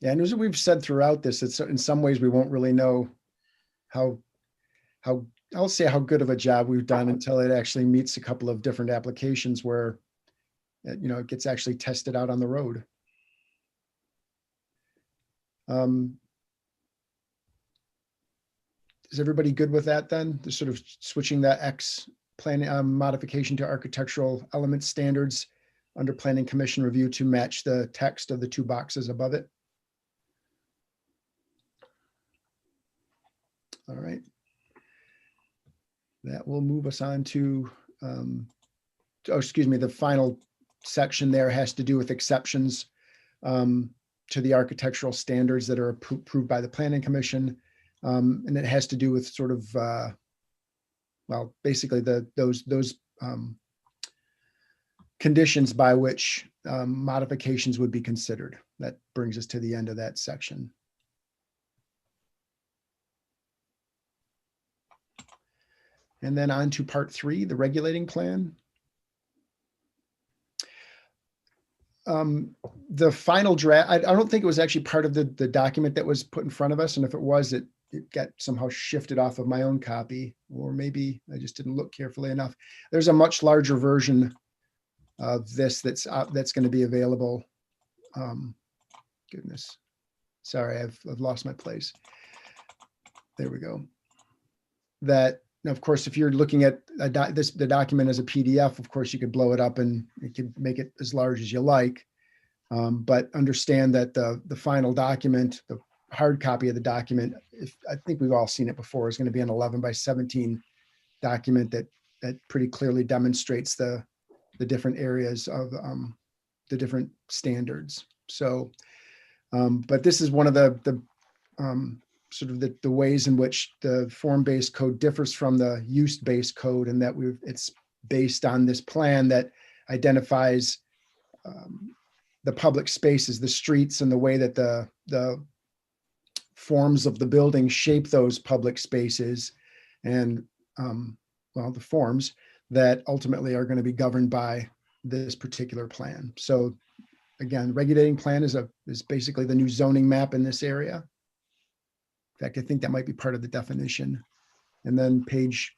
Yeah, and as we've said throughout this, it's in some ways we won't really know how I'll say how good of a job we've done until it actually meets a couple of different applications where it gets actually tested out on the road. Is everybody good with that then? The sort of switching that X plan modification to architectural element standards under planning commission review to match the text of the two boxes above it? All right. That will move us on to, the final section there has to do with exceptions to the architectural standards that are approved by the planning commission. And it has to do with sort of, basically those conditions by which modifications would be considered. That brings us to the end of that section. And then on to part 3, the regulating plan. The final draft, I don't think it was actually part of the document that was put in front of us. And if it was, it got somehow shifted off of my own copy, or maybe I just didn't look carefully enough. There's a much larger version of this that's going to be available. Goodness, sorry, I've lost my place. There we go. That, of course, if you're looking at the document as a PDF, of course, you could blow it up and you can make it as large as you like. But understand that the final document, the hard copy of the document, I think we've all seen it before, is going to be an 11 by 17 document that pretty clearly demonstrates the different areas of the different standards. So, but this is one of the sort of the ways in which the form-based code differs from the use-based code, and that it's based on this plan that identifies the public spaces, the streets, and the way that the forms of the building shape those public spaces, and well, the forms that ultimately are going to be governed by this particular plan. So again, regulating plan is basically the new zoning map in this area. In fact, I think that might be part of the definition. And then page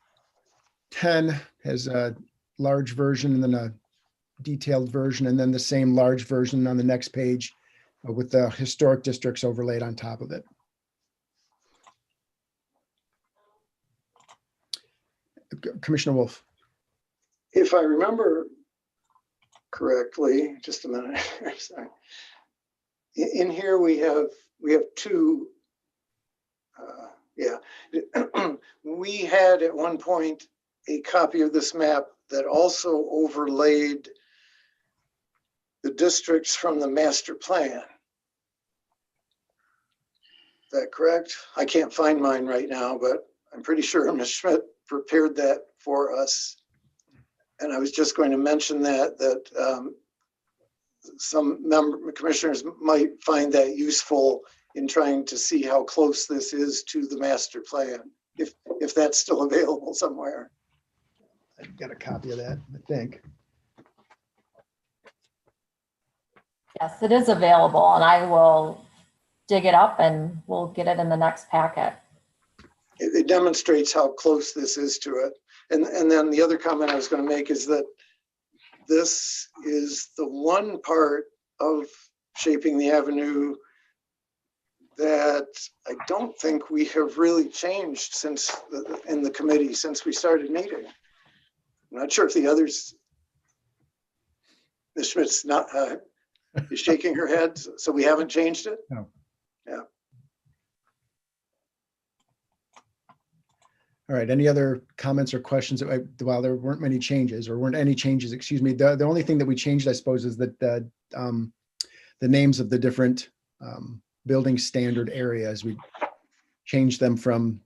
10 has a large version and then a detailed version, and then the same large version on the next page with the historic districts overlaid on top of it. Commissioner Wolf. If I remember correctly, just a minute, sorry. In here we have two, we had at one point a copy of this map that also overlaid the districts from the master plan. Is that correct? I can't find mine right now, but I'm pretty sure Ms. Schmidt prepared that for us. And I was just going to mention that some commissioners might find that useful in trying to see how close this is to the master plan, if that's still available somewhere. I've got a copy of that, I think. Yes, it is available, and I will dig it up and we'll get it in the next packet. It demonstrates how close this is to it. And then the other comment I was going to make is that this is the one part of shaping the avenue that I don't think we have really changed since in the committee since we started meeting. I'm not sure if the others, Ms. Schmidt's not is shaking her head, so we haven't changed it? No. Yeah. All right, any other comments or questions? While there weren't many changes, or weren't any changes, excuse me, the only thing that we changed, I suppose, is that the names of the different building standard areas. We changed them from,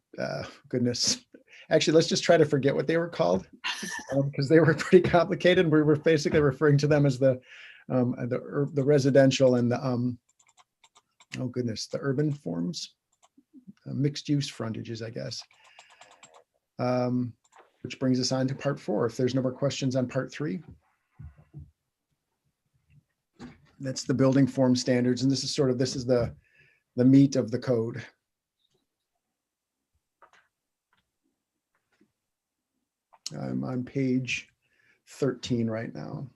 goodness, actually, let's just try to forget what they were called, because they were pretty complicated. We were basically referring to them as the residential and the, oh goodness, the urban forms, mixed use frontages, I guess. Which brings us on to part 4. If there's no more questions on part 3. That's the building form standards. And this is the meat of the code. I'm on page 13 right now.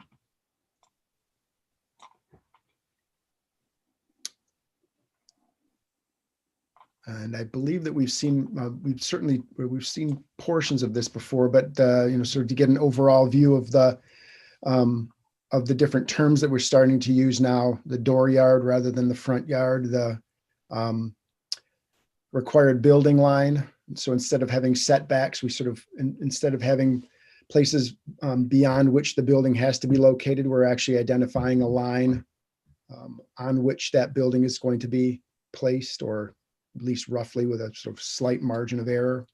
And I believe that we've seen portions of this before, but sort of to get an overall view of the different terms that we're starting to use now, the door yard rather than the front yard, the required building line. So instead of having setbacks, we sort of, instead of having places beyond which the building has to be located, we're actually identifying a line on which that building is going to be placed, or at least roughly with a sort of slight margin of error.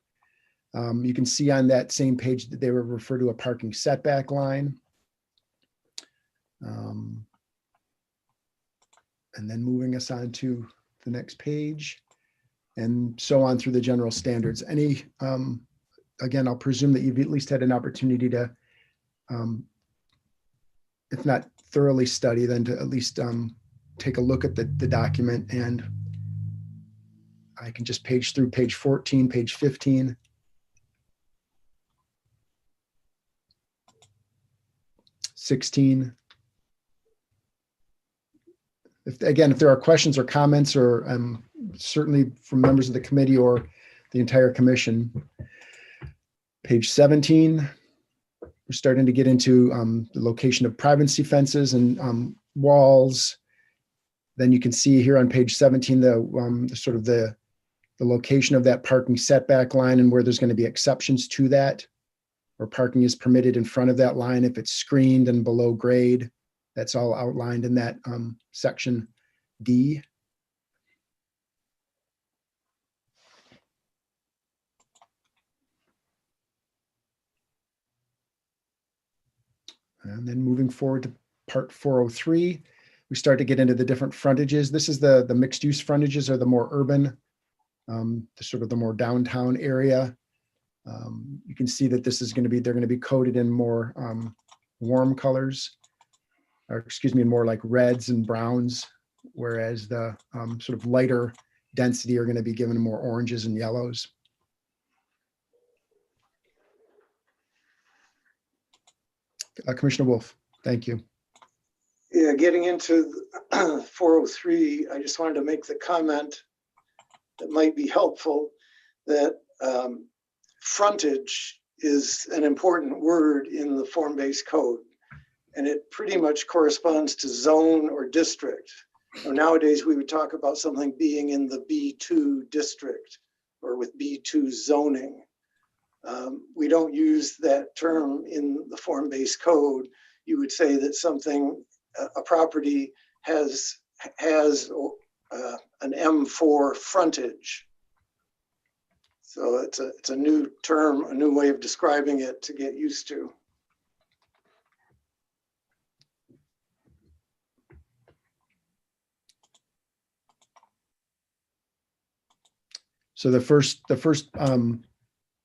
You can see on that same page that they were referred to a parking setback line. And then moving us on to the next page, and so on through the general standards. Any, again, I'll presume that you've at least had an opportunity to, if not thoroughly study, then to at least take a look at the document. And I can just page through page 14, page 15. If there are questions or comments, or certainly from members of the committee or the entire commission. Page 17, we're starting to get into the location of privacy fences and walls. Then you can see here on page 17, the sort of the location of that parking setback line and where there's going to be exceptions to that, where parking is permitted in front of that line if it's screened and below grade. That's all outlined in that section D. And then moving forward to part 403, we start to get into the different frontages. This is the mixed use frontages, or the more urban, the sort of the more downtown area. You can see that this is going to be, they're going to be coated in more warm colors, or excuse me, more like reds and browns, whereas the sort of lighter density are going to be given more oranges and yellows. Commissioner Wolf, thank you. Yeah, getting into 403, I just wanted to make the comment that might be helpful, that frontage is an important word in the form-based code, and it pretty much corresponds to zone or district. Nowadays, we would talk about something being in the B2 district or with B2 zoning. We don't use that term in the form-based code. You would say that something, a property has an M4 frontage. So it's a new term, a new way of describing it to get used to. So the first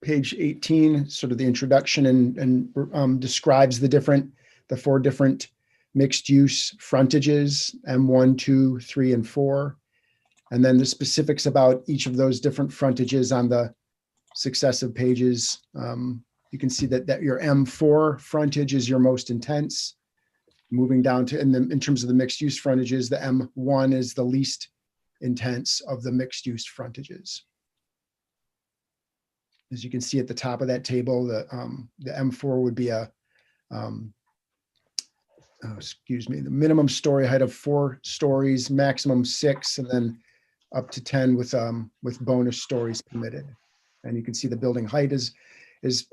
page 18, sort of the introduction, and describes the 4 different mixed use frontages, M1, 2, 3, and 4. And then the specifics about each of those different frontages on the successive pages. You can see that your M4 frontage is your most intense. Moving down to, in terms of the mixed use frontages, the M1 is the least intense of the mixed use frontages. As you can see at the top of that table, the M4 would be the minimum story height of 4 stories, maximum 6, and then up to 10 with bonus stories permitted. And you can see the building height is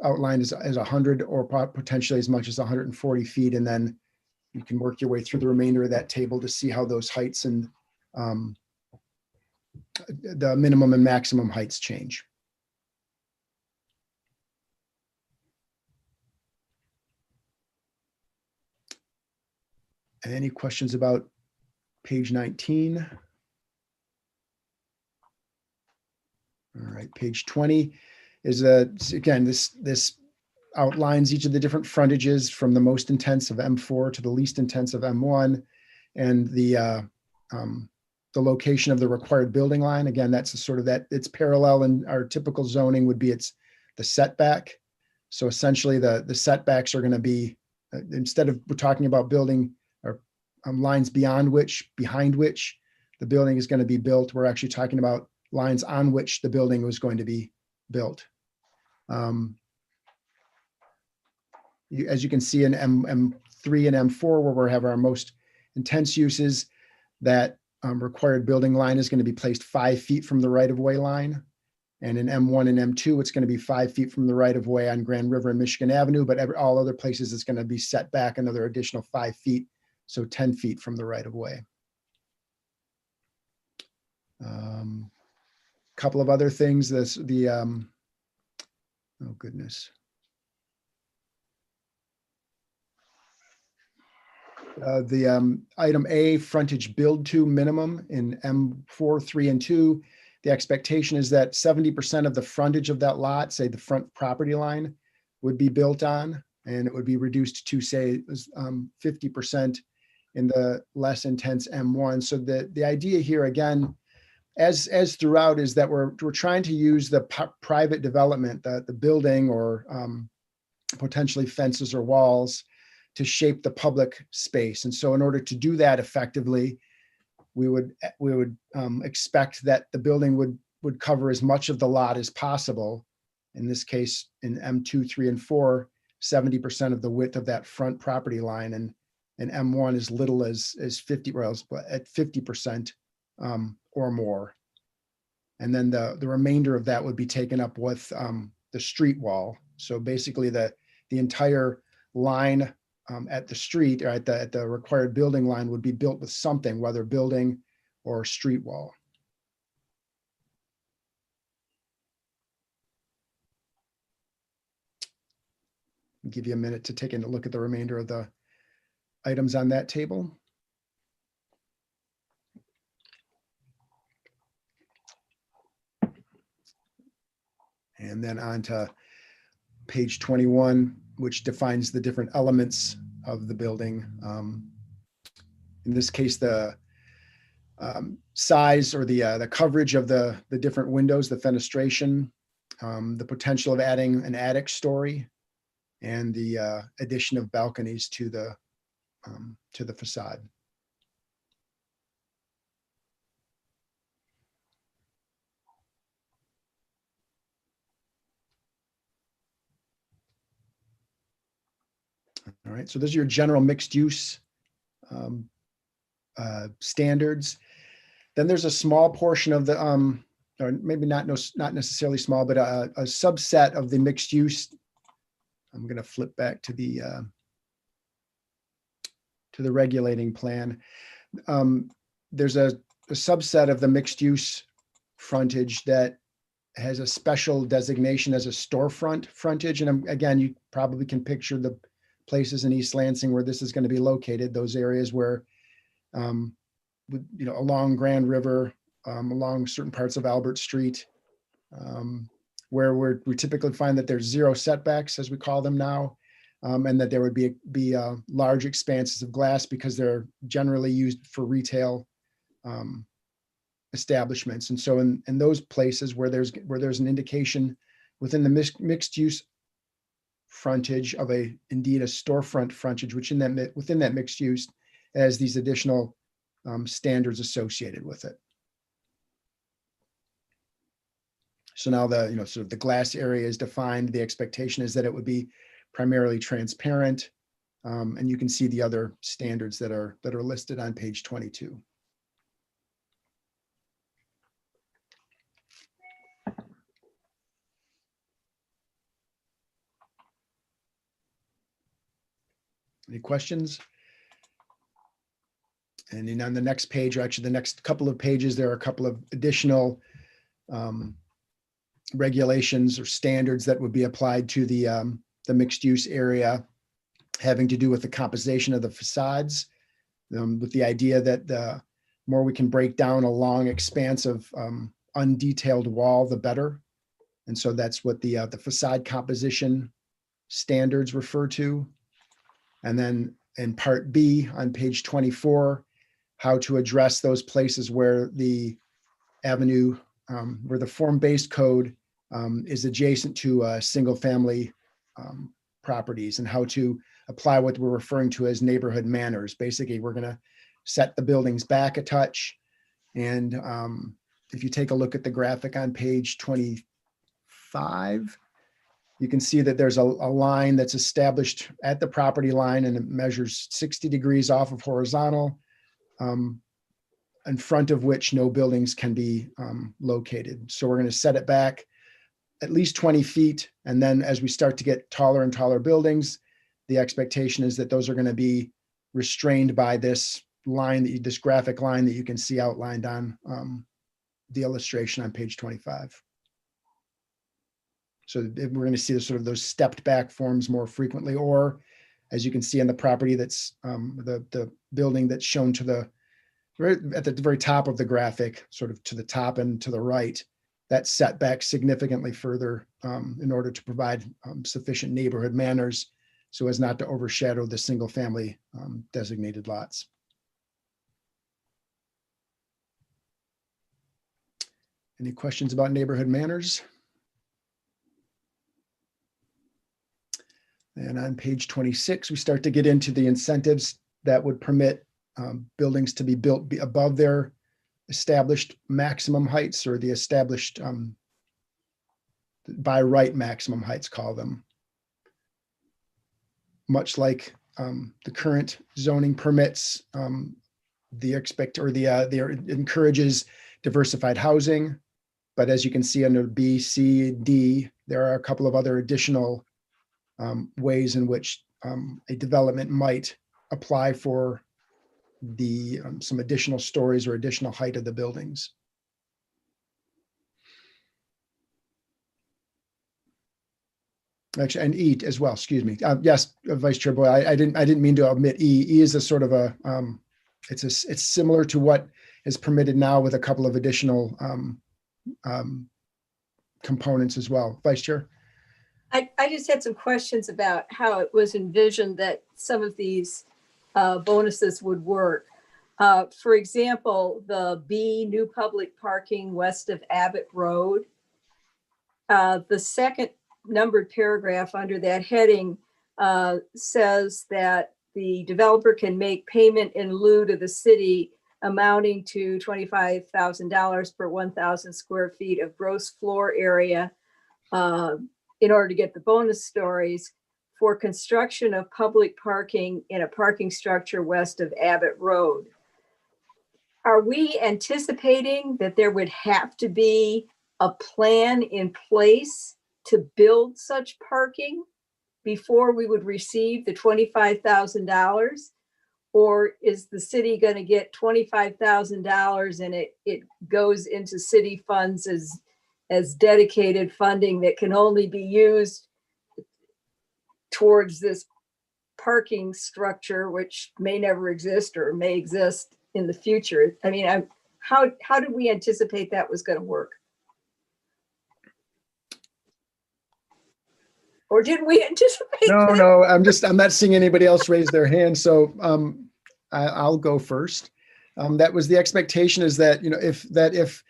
outlined as 100 or potentially as much as 140 feet. And then you can work your way through the remainder of that table to see how those heights and the minimum and maximum heights change. Any questions about page 19? All right, page 20 is again, this outlines each of the different frontages from the most intense of M4 to the least intense of M1, and the location of the required building line. Again, that's sort of that, it's parallel, in our typical zoning would be it's the setback. So essentially the setbacks are going to be, instead of we're talking about building or lines behind which the building is going to be built, we're actually talking about lines on which the building was going to be built. As you can see in M3 and M4, where we have our most intense uses, that required building line is going to be placed 5 feet from the right-of-way line. And in M1 and M2, it's going to be 5 feet from the right-of-way on Grand River and Michigan Avenue, but all other places it's going to be set back another additional 5 feet, so 10 feet from the right-of-way. Couple of other things. Oh goodness. The item A, frontage build to minimum in M4, 3, and 2. The expectation is that 70% of the frontage of that lot, say the front property line, would be built on, and it would be reduced to, say, 50% in the less intense M1. So the idea here, again, as throughout, is that we're trying to use the private development, the building or potentially fences or walls, to shape the public space. And so in order to do that effectively, we would expect that the building would cover as much of the lot as possible. In this case, in M2, 3, and 4, 70% of the width of that front property line, and M1 as little as 50, or else at 50% or more. And then the remainder of that would be taken up with the street wall. So basically the entire line at the street, or at the required building line, would be built with something, whether building or street wall. give you a minute to take a look at the remainder of the items on that table. And then on to page 21, which defines the different elements of the building. In this case, the size or the coverage of the different windows, the fenestration, the potential of adding an attic story, and the addition of balconies to the facade. All right, so those are your general mixed use standards. Then there's a small portion of the, or maybe not necessarily small, but a subset of the mixed use. I'm going to flip back to the regulating plan. There's a subset of the mixed use frontage that has a special designation as a storefront frontage. And again, you probably can picture the places in East Lansing where this is going to be located, those areas where, along Grand River, along certain parts of Albert Street, where we typically find that there's zero setbacks, as we call them now, and that there would be large expanses of glass because they're generally used for retail establishments. And so in those places where there's an indication within the mixed use frontage of indeed a storefront frontage, which within that mixed use has these additional standards associated with it. So now sort of the glass area is defined. The expectation is that it would be primarily transparent, and you can see the other standards that are listed on page 22. Any questions? And then on the next page, or actually the next couple of pages, there are a couple of additional regulations or standards that would be applied to the mixed use area, having to do with the composition of the facades, with the idea that the more we can break down a long expanse of undetailed wall, the better. And so that's what the facade composition standards refer to. And then in part B on page 24, how to address those places where the avenue, where the form-based code is adjacent to single family properties, and how to apply what we're referring to as neighborhood manners. Basically, we're going to set the buildings back a touch. And if you take a look at the graphic on page 25, you can see that there's a line that's established at the property line, and it measures 60 degrees off of horizontal, in front of which no buildings can be located. So we're going to set it back at least 20 feet. And then as we start to get taller and taller buildings, the expectation is that those are going to be restrained by this line, this graphic line that you can see outlined on the illustration on page 25. So we're going to see those stepped back forms more frequently, or as you can see on the property that's the building that's shown at the very top of the graphic, sort of to the top and to the right, that's set back significantly further in order to provide sufficient neighborhood manners so as not to overshadow the single family designated lots. Any questions about neighborhood manners? And on page 26, we start to get into the incentives that would permit buildings to be built above their established maximum heights, or the established by right maximum heights, call them. Much like the current zoning permits, it encourages diversified housing. But as you can see under B, C, D, there are a couple of other additional ways in which a development might apply for some additional stories or additional height of the buildings. Actually, and E as well, excuse me. Yes, Vice Chair Boyle, I didn't mean to omit E. E is a sort of a, it's similar to what is permitted now with a couple of additional components as well. Vice Chair? I just had some questions about how it was envisioned that some of these bonuses would work. For example, the B, new public parking west of Abbott Road. The second numbered paragraph under that heading says that the developer can make payment in lieu to the city amounting to $25,000 per 1,000 square feet of gross floor area in order to get the bonus stories for construction of public parking in a parking structure west of Abbott Road. Are we anticipating that there would have to be a plan in place to build such parking before we would receive the $25,000? Or is the city going to get $25,000 and it goes into city funds as dedicated funding that can only be used towards this parking structure, which may never exist or may exist in the future? I mean, how did we anticipate that was going to work? Or did we anticipate? No, I'm not seeing anybody else raise their hand. So I'll go first. That was the expectation, is that, if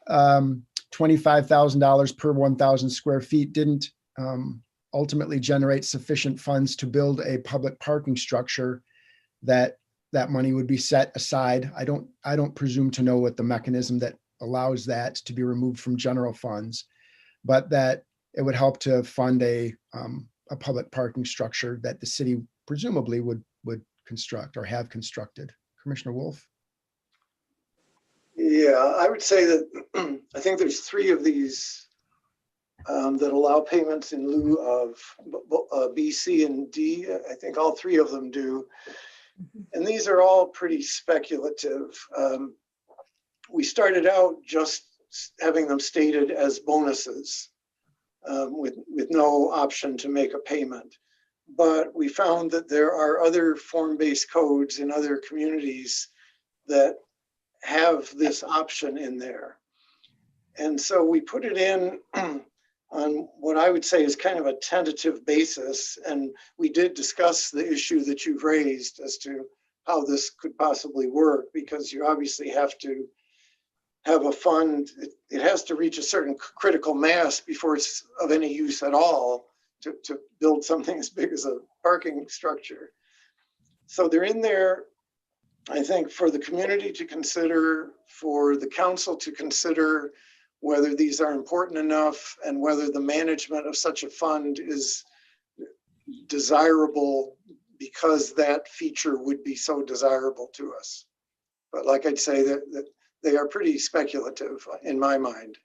$25,000 per 1,000 square feet didn't ultimately generate sufficient funds to build a public parking structure, that money would be set aside. I don't presume to know what the mechanism that allows that to be removed from general funds, but that it would help to fund a public parking structure that the city presumably would construct or have constructed. Commissioner Wolf? Yeah, I would say that I think there's 3 of these that allow payments in lieu of B, C, and D. I think all 3 of them do. And these are all pretty speculative. We started out just having them stated as bonuses with no option to make a payment. But we found that there are other form-based codes in other communities that have this option in there. And so we put it in on what I would say is kind of a tentative basis. And we did discuss the issue that you've raised as to how this could possibly work, because you obviously have to have a fund. It has to reach a certain critical mass before it's of any use at all to build something as big as a parking structure. So they're in there, I think, for the community to consider, for the council to consider whether these are important enough and whether the management of such a fund is desirable because that feature would be so desirable to us. But like I'd say that they are pretty speculative in my mind.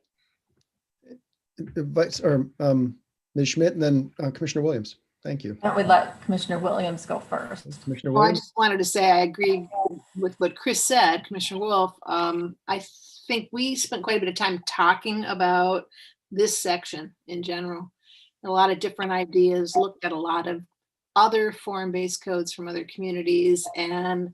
Ms. Schmidt, and then Commissioner Williams. Thank you. I would let Commissioner Williams go first. Commissioner Well, I Williams? just wanted to say I agree with what Chris said, Commissioner Wolf. I think we spent quite a bit of time talking about this section in general. A lot of different ideas, looked at a lot of other form-based codes from other communities. And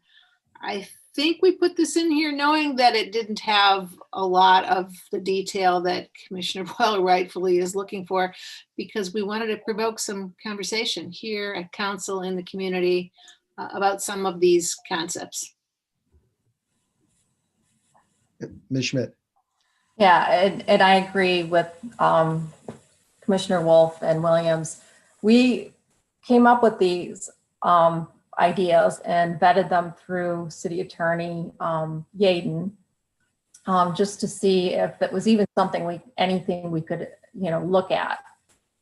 I think we put this in here knowing that it didn't have a lot of the detail that Commissioner Boyle rightfully is looking for, because we wanted to provoke some conversation here at council in the community about some of these concepts. Ms. Schmidt? Yeah, and I agree with Commissioner Wolf and Williams. We came up with these ideas and vetted them through City Attorney Yaden, just to see if it was even anything we could, look at.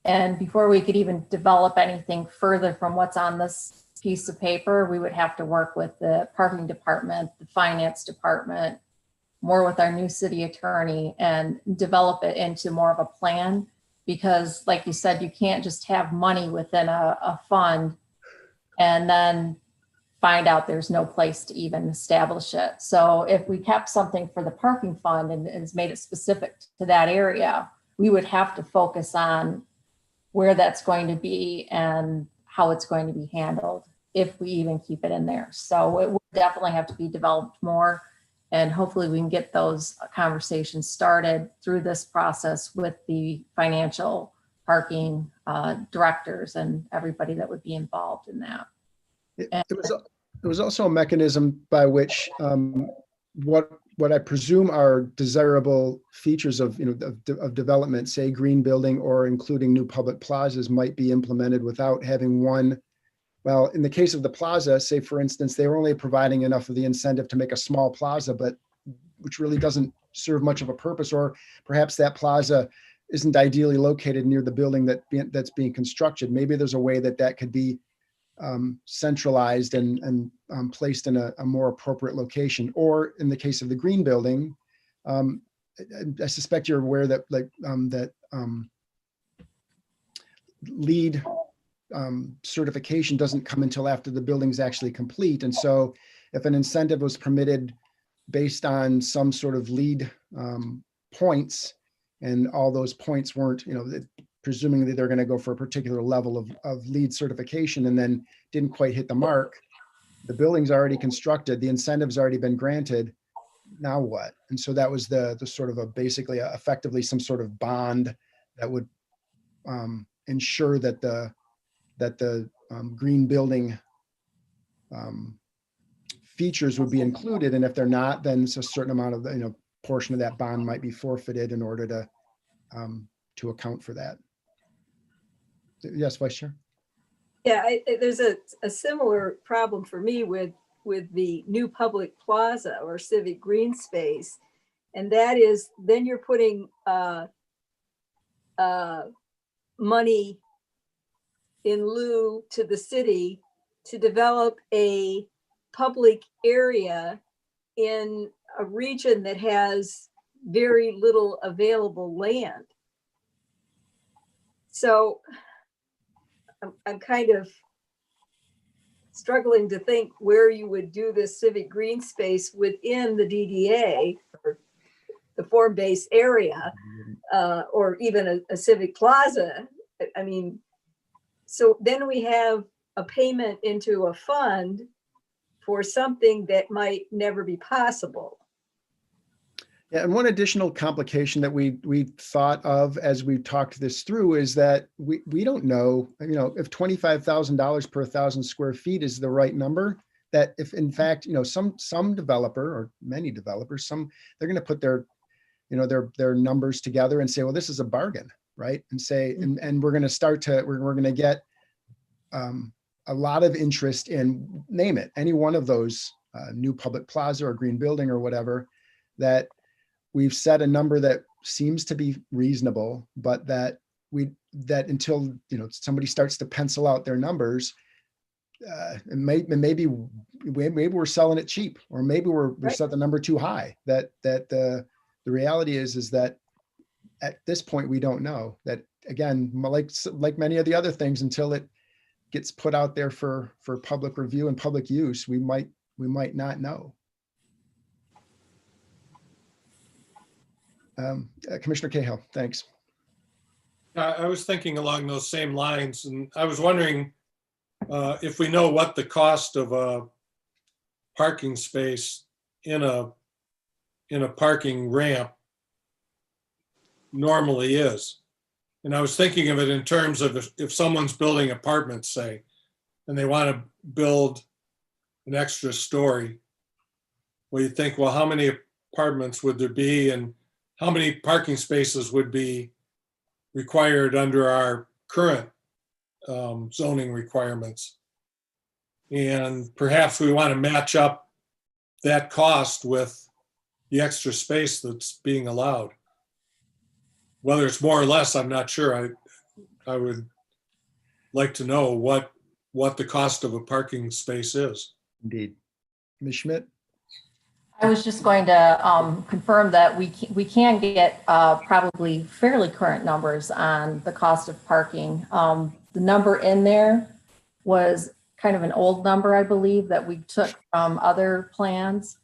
And before we could even develop anything further from what's on this piece of paper, we would have to work with the parking department, the finance department, more with our new city attorney, and develop it into more of a plan. Because like you said, you can't just have money within a fund and then find out there's no place to even establish it. So if we kept something for the parking fund and made it specific to that area, we would have to focus on where that's going to be and how it's going to be handled, if we even keep it in there. So it will definitely have to be developed more. And hopefully we can get those conversations started through this process with the financial parking directors and everybody that would be involved in that. It was also a mechanism by which what I presume are desirable features of development, say green building or including new public plazas, might be implemented without having one. Well, in the case of the plaza, say for instance, they were only providing enough of the incentive to make a small plaza, but which really doesn't serve much of a purpose, or perhaps that plaza isn't ideally located near the building that's being constructed. Maybe there's a way that could be centralized and placed in a more appropriate location. Or in the case of the green building, I suspect you're aware that LEED certification doesn't come until after the building's actually complete. And so if an incentive was permitted based on some sort of LEED points, and all those points weren't, presuming that they're going to go for a particular level of LEED certification and then didn't quite hit the mark, the building's already constructed, the incentive's already been granted, now what? And so that was the sort of basically effectively some sort of bond that would ensure that the green building features would be included, and if they're not, then it's a certain amount of portion of that bond might be forfeited in order to account for that. Yes, Vice Chair. Yeah, there's a similar problem for me with the new public plaza or civic green space, and that is then you're putting money in lieu to the city to develop a public area in a region that has very little available land. So I'm kind of struggling to think where you would do this civic green space within the DDA or the form-based area, or even a civic plaza. I mean, so then we have a payment into a fund for something that might never be possible. Yeah, and one additional complication that we thought of as we talked this through is that we don't know, if $25,000 per 1,000 square feet is the right number. That if in fact, some developer or many developers, they're going to put their numbers together and say, well, this is a bargain, right? And say, and we're going to we're going to get a lot of interest in, name it, any one of those new public plaza or green building or whatever, that we've set a number that seems to be reasonable, but that until somebody starts to pencil out their numbers, maybe we're selling it cheap, or maybe we set the number too high. That the reality is that at this point we don't know. That again, like many of the other things, until it gets put out there for public review and public use, we might not know. Commissioner Cahill, thanks. I was thinking along those same lines, and I was wondering if we know what the cost of a parking space in a parking ramp normally is. And I was thinking of it in terms of if someone's building apartments, say, and they want to build an extra story, well, you think, well, how many apartments would there be, and how many parking spaces would be required under our current zoning requirements? And perhaps we want to match up that cost with the extra space that's being allowed. Whether it's more or less, I'm not sure. I would like to know what the cost of a parking space is. Indeed. Ms. Schmidt? I was just going to confirm that we can get probably fairly current numbers on the cost of parking. The number in there was kind of an old number, I believe, that we took from other plans.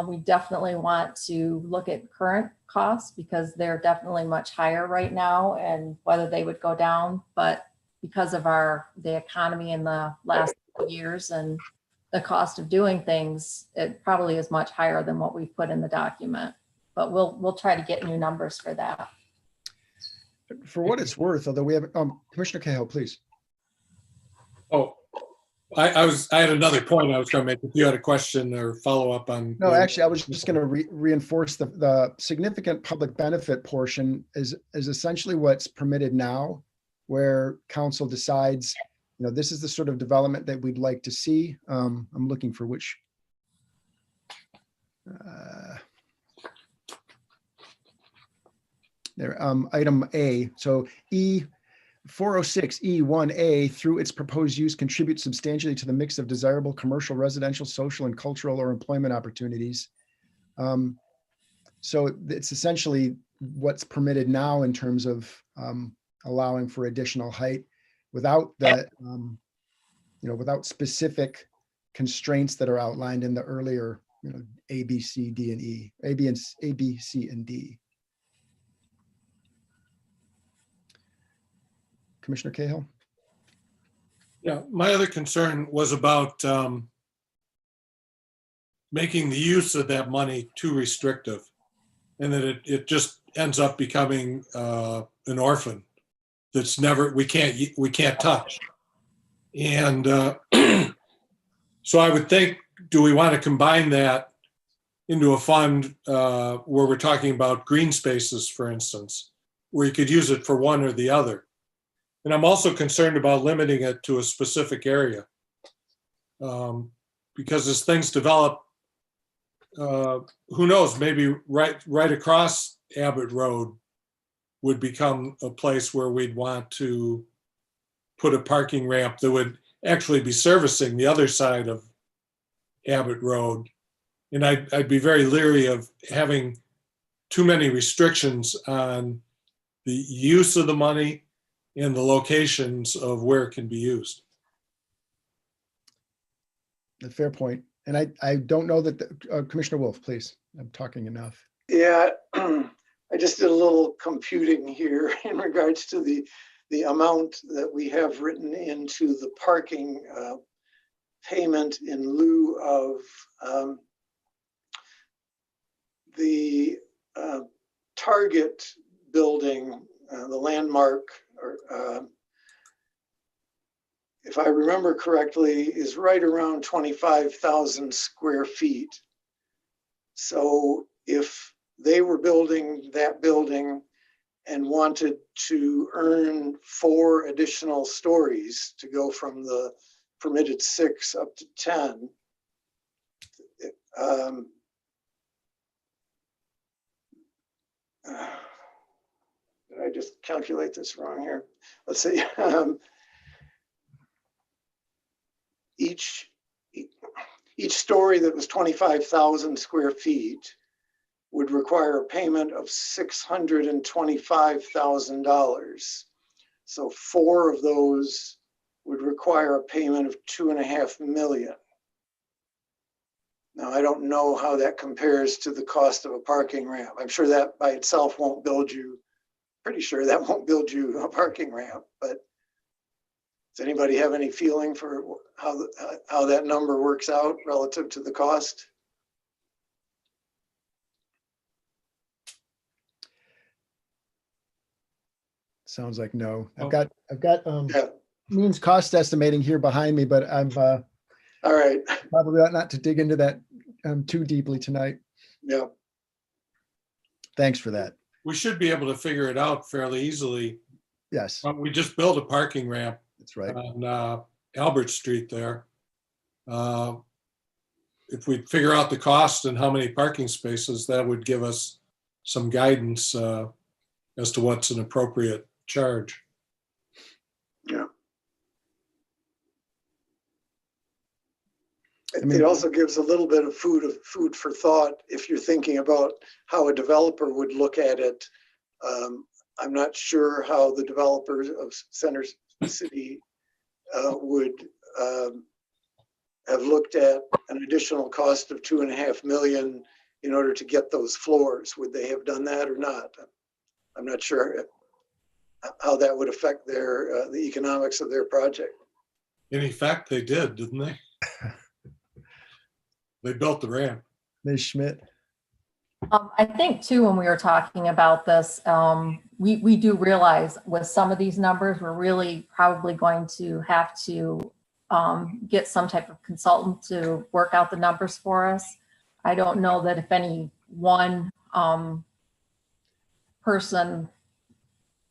We definitely want to look at current costs because they're definitely much higher right now and whether they would go down. But because of the economy in the last years and the cost of doing things, it probably is much higher than what we've put in the document. But we'll try to get new numbers for that. For what it's worth, although we have, Commissioner Cahill, please. Oh, I had another point I was going to make. If you had a question or follow up on. No, actually, I was just going to reinforce the significant public benefit portion is essentially what's permitted now, where council decides, this is the sort of development that we'd like to see. I'm looking for which. There, item A. So E 406 E1A through its proposed use contributes substantially to the mix of desirable commercial, residential, social, and cultural or employment opportunities. So it's essentially what's permitted now in terms of allowing for additional height without the, without specific constraints that are outlined in the earlier, A, B, C, D, and E, A, B, C, and D. Commissioner Cahill? Yeah, my other concern was about making the use of that money too restrictive, and that it just ends up becoming an orphan that's we can't touch. And so I would think, do we want to combine that into a fund where we're talking about green spaces, for instance, where you could use it for one or the other? And I'm also concerned about limiting it to a specific area. Because as things develop, who knows, maybe right across Abbott Road would become a place where we'd want to put a parking ramp that would actually be servicing the other side of Abbott Road. And I'd be very leery of having too many restrictions on the use of the money and the locations of where it can be used. A fair point. And I don't know that, Commissioner Wolf, please, I'm talking enough. Yeah, I just did a little computing here in regards to the amount that we have written into the parking payment in lieu of the Target building, the landmark, or if I remember correctly, is right around 25,000 square feet. So if they were building that building and wanted to earn 4 additional stories to go from the permitted 6 up to 10, did I just calculate this wrong here? Let's see. Each story that was 25,000 square feet would require a payment of $625,000. So 4 of those would require a payment of $2.5 million. Now, I don't know how that compares to the cost of a parking ramp. I'm sure that by itself won't build you, pretty sure that won't build you a parking ramp, but does anybody have any feeling for how that number works out relative to the cost? Sounds like no. I've Oh. got means cost estimating here behind me, but I'm all right. Probably ought not to dig into that too deeply tonight. Yeah. Thanks for that. We should be able to figure it out fairly easily. Yes, We just built a parking ramp that's right. on Albert Street there. If we figure out the cost and how many parking spaces, that would give us some guidance as to what's an appropriate charge. Yeah. It also gives a little bit of food for thought if you're thinking about how a developer would look at it. I'm not sure how the developers of Center City would have looked at an additional cost of $2.5 million in order to get those floors. Would they have done that or not? I'm not sure how that would affect their the economics of their project. In fact, they did, didn't they? They built the ramp. Ms. Schmidt. I think too, when we were talking about this, we do realize with some of these numbers, we're really probably going to have to get some type of consultant to work out the numbers for us. I don't know that if any one person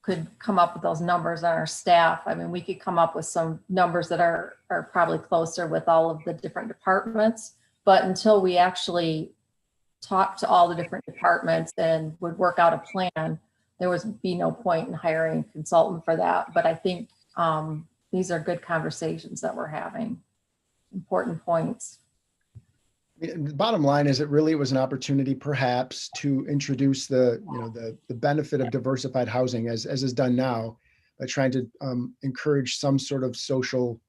could come up with those numbers on our staff. I mean, we could come up with some numbers that are probably closer with all of the different departments, but until we actually talk to all the different departments and would work out a plan, there would be no point in hiring a consultant for that. But I think these are good conversations that we're having, important points. The bottom line is it really was an opportunity perhaps to introduce the benefit of diversified housing as is done now, by trying to encourage some sort of social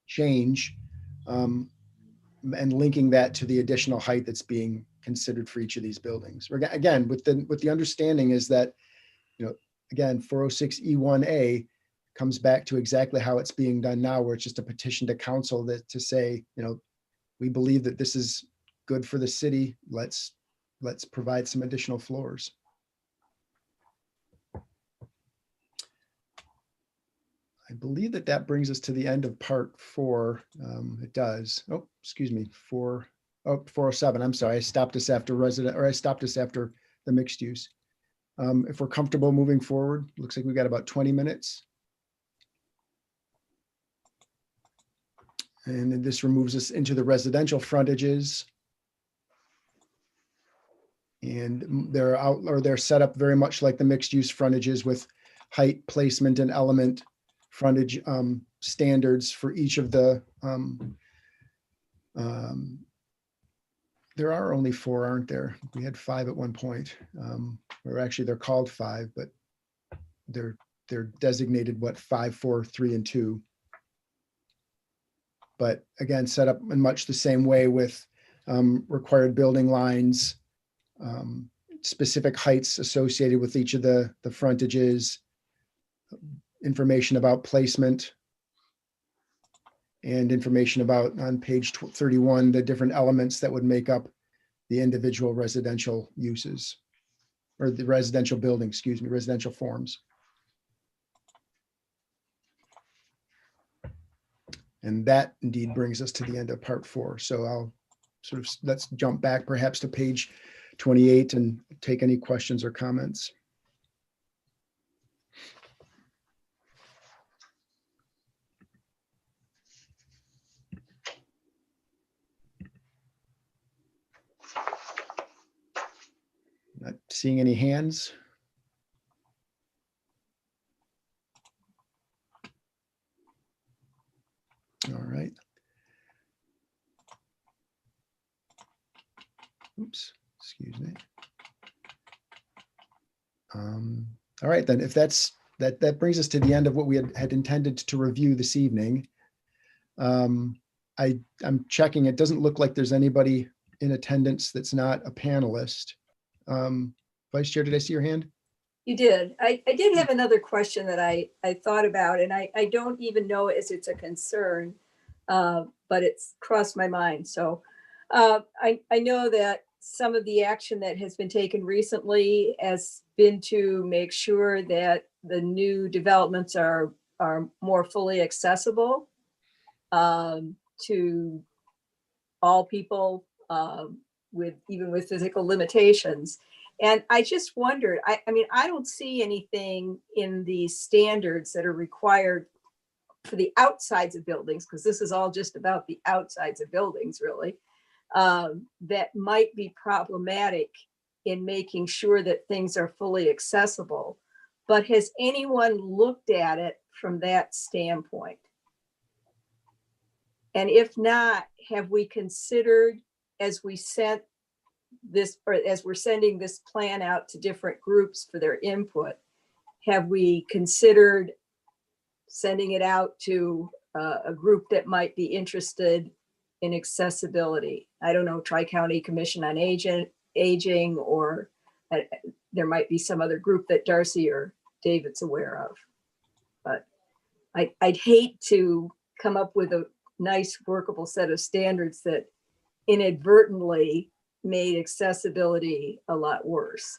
change and linking that to the additional height that's being considered for each of these buildings. Again, with the understanding is that, again, 406E1A comes back to exactly how it's being done now, where it's just a petition to council to say, we believe that this is good for the city. Let's provide some additional floors. I believe that brings us to the end of part 4. It does. Oh, excuse me. 407. I'm sorry. I stopped us after the mixed use. If we're comfortable moving forward, looks like we've got about 20 minutes. And then this removes us into the residential frontages. And they're set up very much like the mixed use frontages, with height, placement, and element frontage standards for each of the, there are only 4, aren't there? We had 5 at one point, or actually they're called 5, but they're designated 5, 4, 3, and 2. But again, set up in much the same way with required building lines, specific heights associated with each of the frontages, information about placement, and information about, on page 31, the different elements that would make up the individual residential uses, or the residential building, residential forms. And that indeed brings us to the end of part 4. So let's jump back perhaps to page 28 and take any questions or comments. Not seeing any hands. All right. Oops, excuse me. All right, then, if that brings us to the end of what we had intended to review this evening. I'm checking. It doesn't look like there's anybody in attendance that's not a panelist. Vice Chair, did I see your hand? You did. I did have another question that I thought about, and I don't even know if it's a concern, but it's crossed my mind. So I know that some of the action that has been taken recently has been to make sure that the new developments are more fully accessible to all people even with physical limitations. And I just wondered, I mean, I don't see anything in the standards that are required for the outsides of buildings, because this is all just about the outsides of buildings, really, that might be problematic in making sure that things are fully accessible. But has anyone looked at it from that standpoint? And if not, have we considered, as we sent this, or as we're sending this plan out to different groups for their input, have we considered sending it out to a group that might be interested in accessibility? I don't know, Tri-County Commission on Aging, Aging, or there might be some other group that Darcy or David's aware of. But I'd hate to come up with a nice workable set of standards that inadvertently made accessibility a lot worse.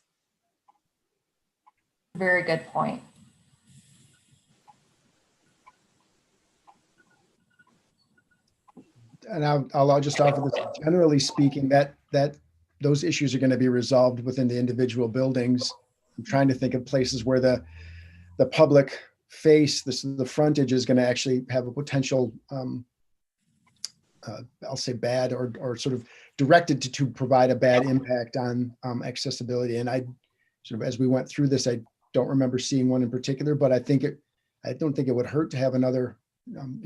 Very good point. And I'll just offer this, generally speaking, that those issues are going to be resolved within the individual buildings. I'm trying to think of places where the public face, the frontage is going to actually have a potential, I'll say bad or sort of directed to provide a bad impact on accessibility. And I sort of, as we went through this, I don't remember seeing one in particular, but I don't think it would hurt to have another,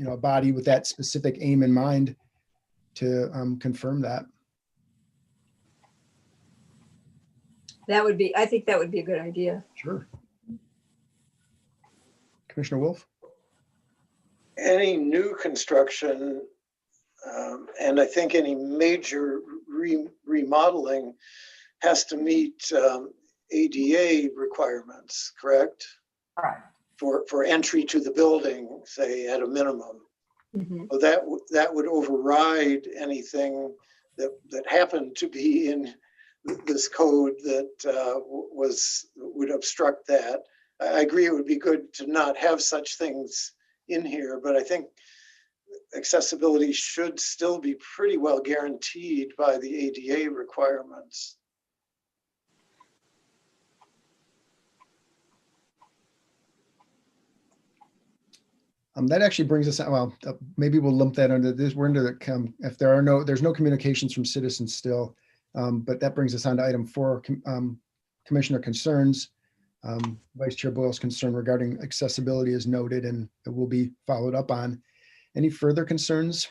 a body with that specific aim in mind to confirm that. I think that would be a good idea. Sure. Commissioner Wolf? Any new construction, and I think any major remodeling has to meet ADA requirements, correct? Correct. For entry to the building, say at a minimum. Mm-hmm. Well, that would override anything that happened to be in this code that would obstruct that. I agree it would be good to not have such things in here, but I think accessibility should still be pretty well guaranteed by the ADA requirements. That actually brings us, well, maybe we'll lump that under this. We're into the, if there's no communications from citizens still, but that brings us on to item 4, Commissioner concerns. Vice Chair Boyle's concern regarding accessibility is noted and it will be followed up on. Any further concerns?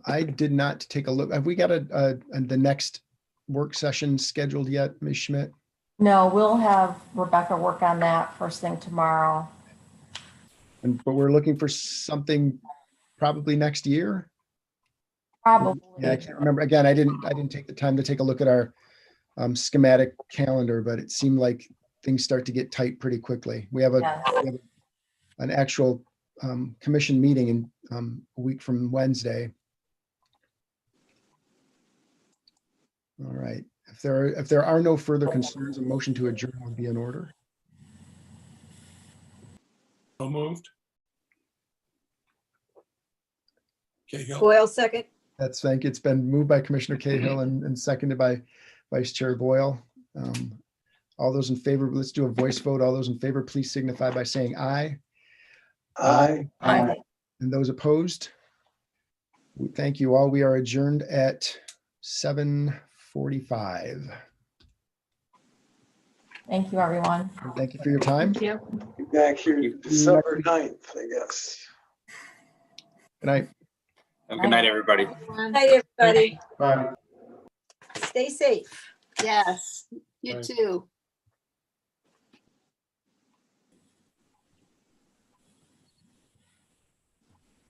I did not take a look. Have we got the next work session scheduled yet, Ms. Schmidt? No, we'll have Rebecca work on that first thing tomorrow. But we're looking for something probably next year. Probably. Yeah, I can't remember. Again, I didn't take the time to take a look at our schematic calendar, but it seemed like things start to get tight pretty quickly. We have an actual commission meeting in a week from Wednesday. All right. If there are no further concerns, a motion to adjourn would be in order. So moved. Cahill. Boyle, second. Thank you. It's been moved by Commissioner Cahill and seconded by Vice Chair Boyle. All those in favor, let's do a voice vote. All those in favor, please signify by saying aye. Aye. Aye. And those opposed? Thank you all. We are adjourned at 7:45. Thank you, everyone. Thank you for your time. Thank you. Be back here December 9th, I guess. Good night. Have a good night, everybody. Night, everybody. Bye. Stay safe. Yes, you Right. too.